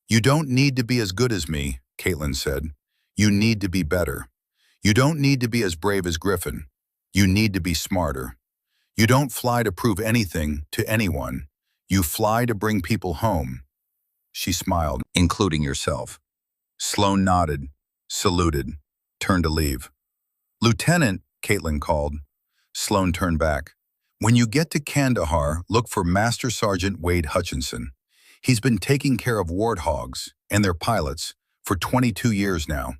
"You don't need to be as good as me," Caitlin said. "You need to be better. You don't need to be as brave as Griffin. You need to be smarter. You don't fly to prove anything to anyone. You fly to bring people home." She smiled. "Including yourself." Sloane nodded, saluted, turned to leave. "Lieutenant," Caitlin called. Sloane turned back. "When you get to Kandahar, look for Master Sergeant Wade Hutchinson. He's been taking care of warthogs and their pilots for 22 years now.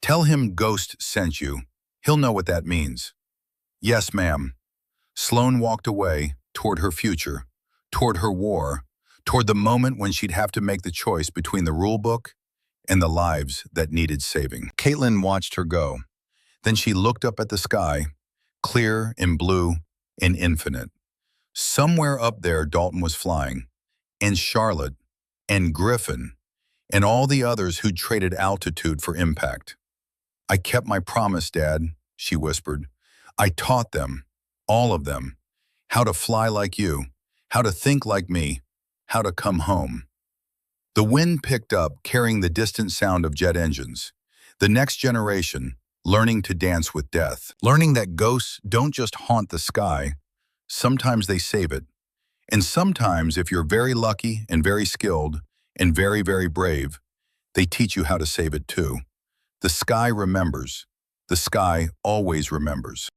Tell him Ghost sent you. He'll know what that means." "Yes, ma'am." Sloane walked away, toward her future, toward her war, toward the moment when she'd have to make the choice between the rule book and the lives that needed saving. Caitlin watched her go. Then she looked up at the sky, clear and blue and infinite. Somewhere up there Dalton was flying, and Charlotte, and Griffin, and all the others who'd traded altitude for impact. "I kept my promise, Dad," she whispered. "I taught them, all of them, how to fly like you, how to think like me, how to come home." The wind picked up, carrying the distant sound of jet engines. The next generation, learning to dance with death, learning that ghosts don't just haunt the sky, sometimes they save it. And sometimes, if you're very lucky and very skilled and very, very brave, they teach you how to save it too. The sky remembers. The sky always remembers.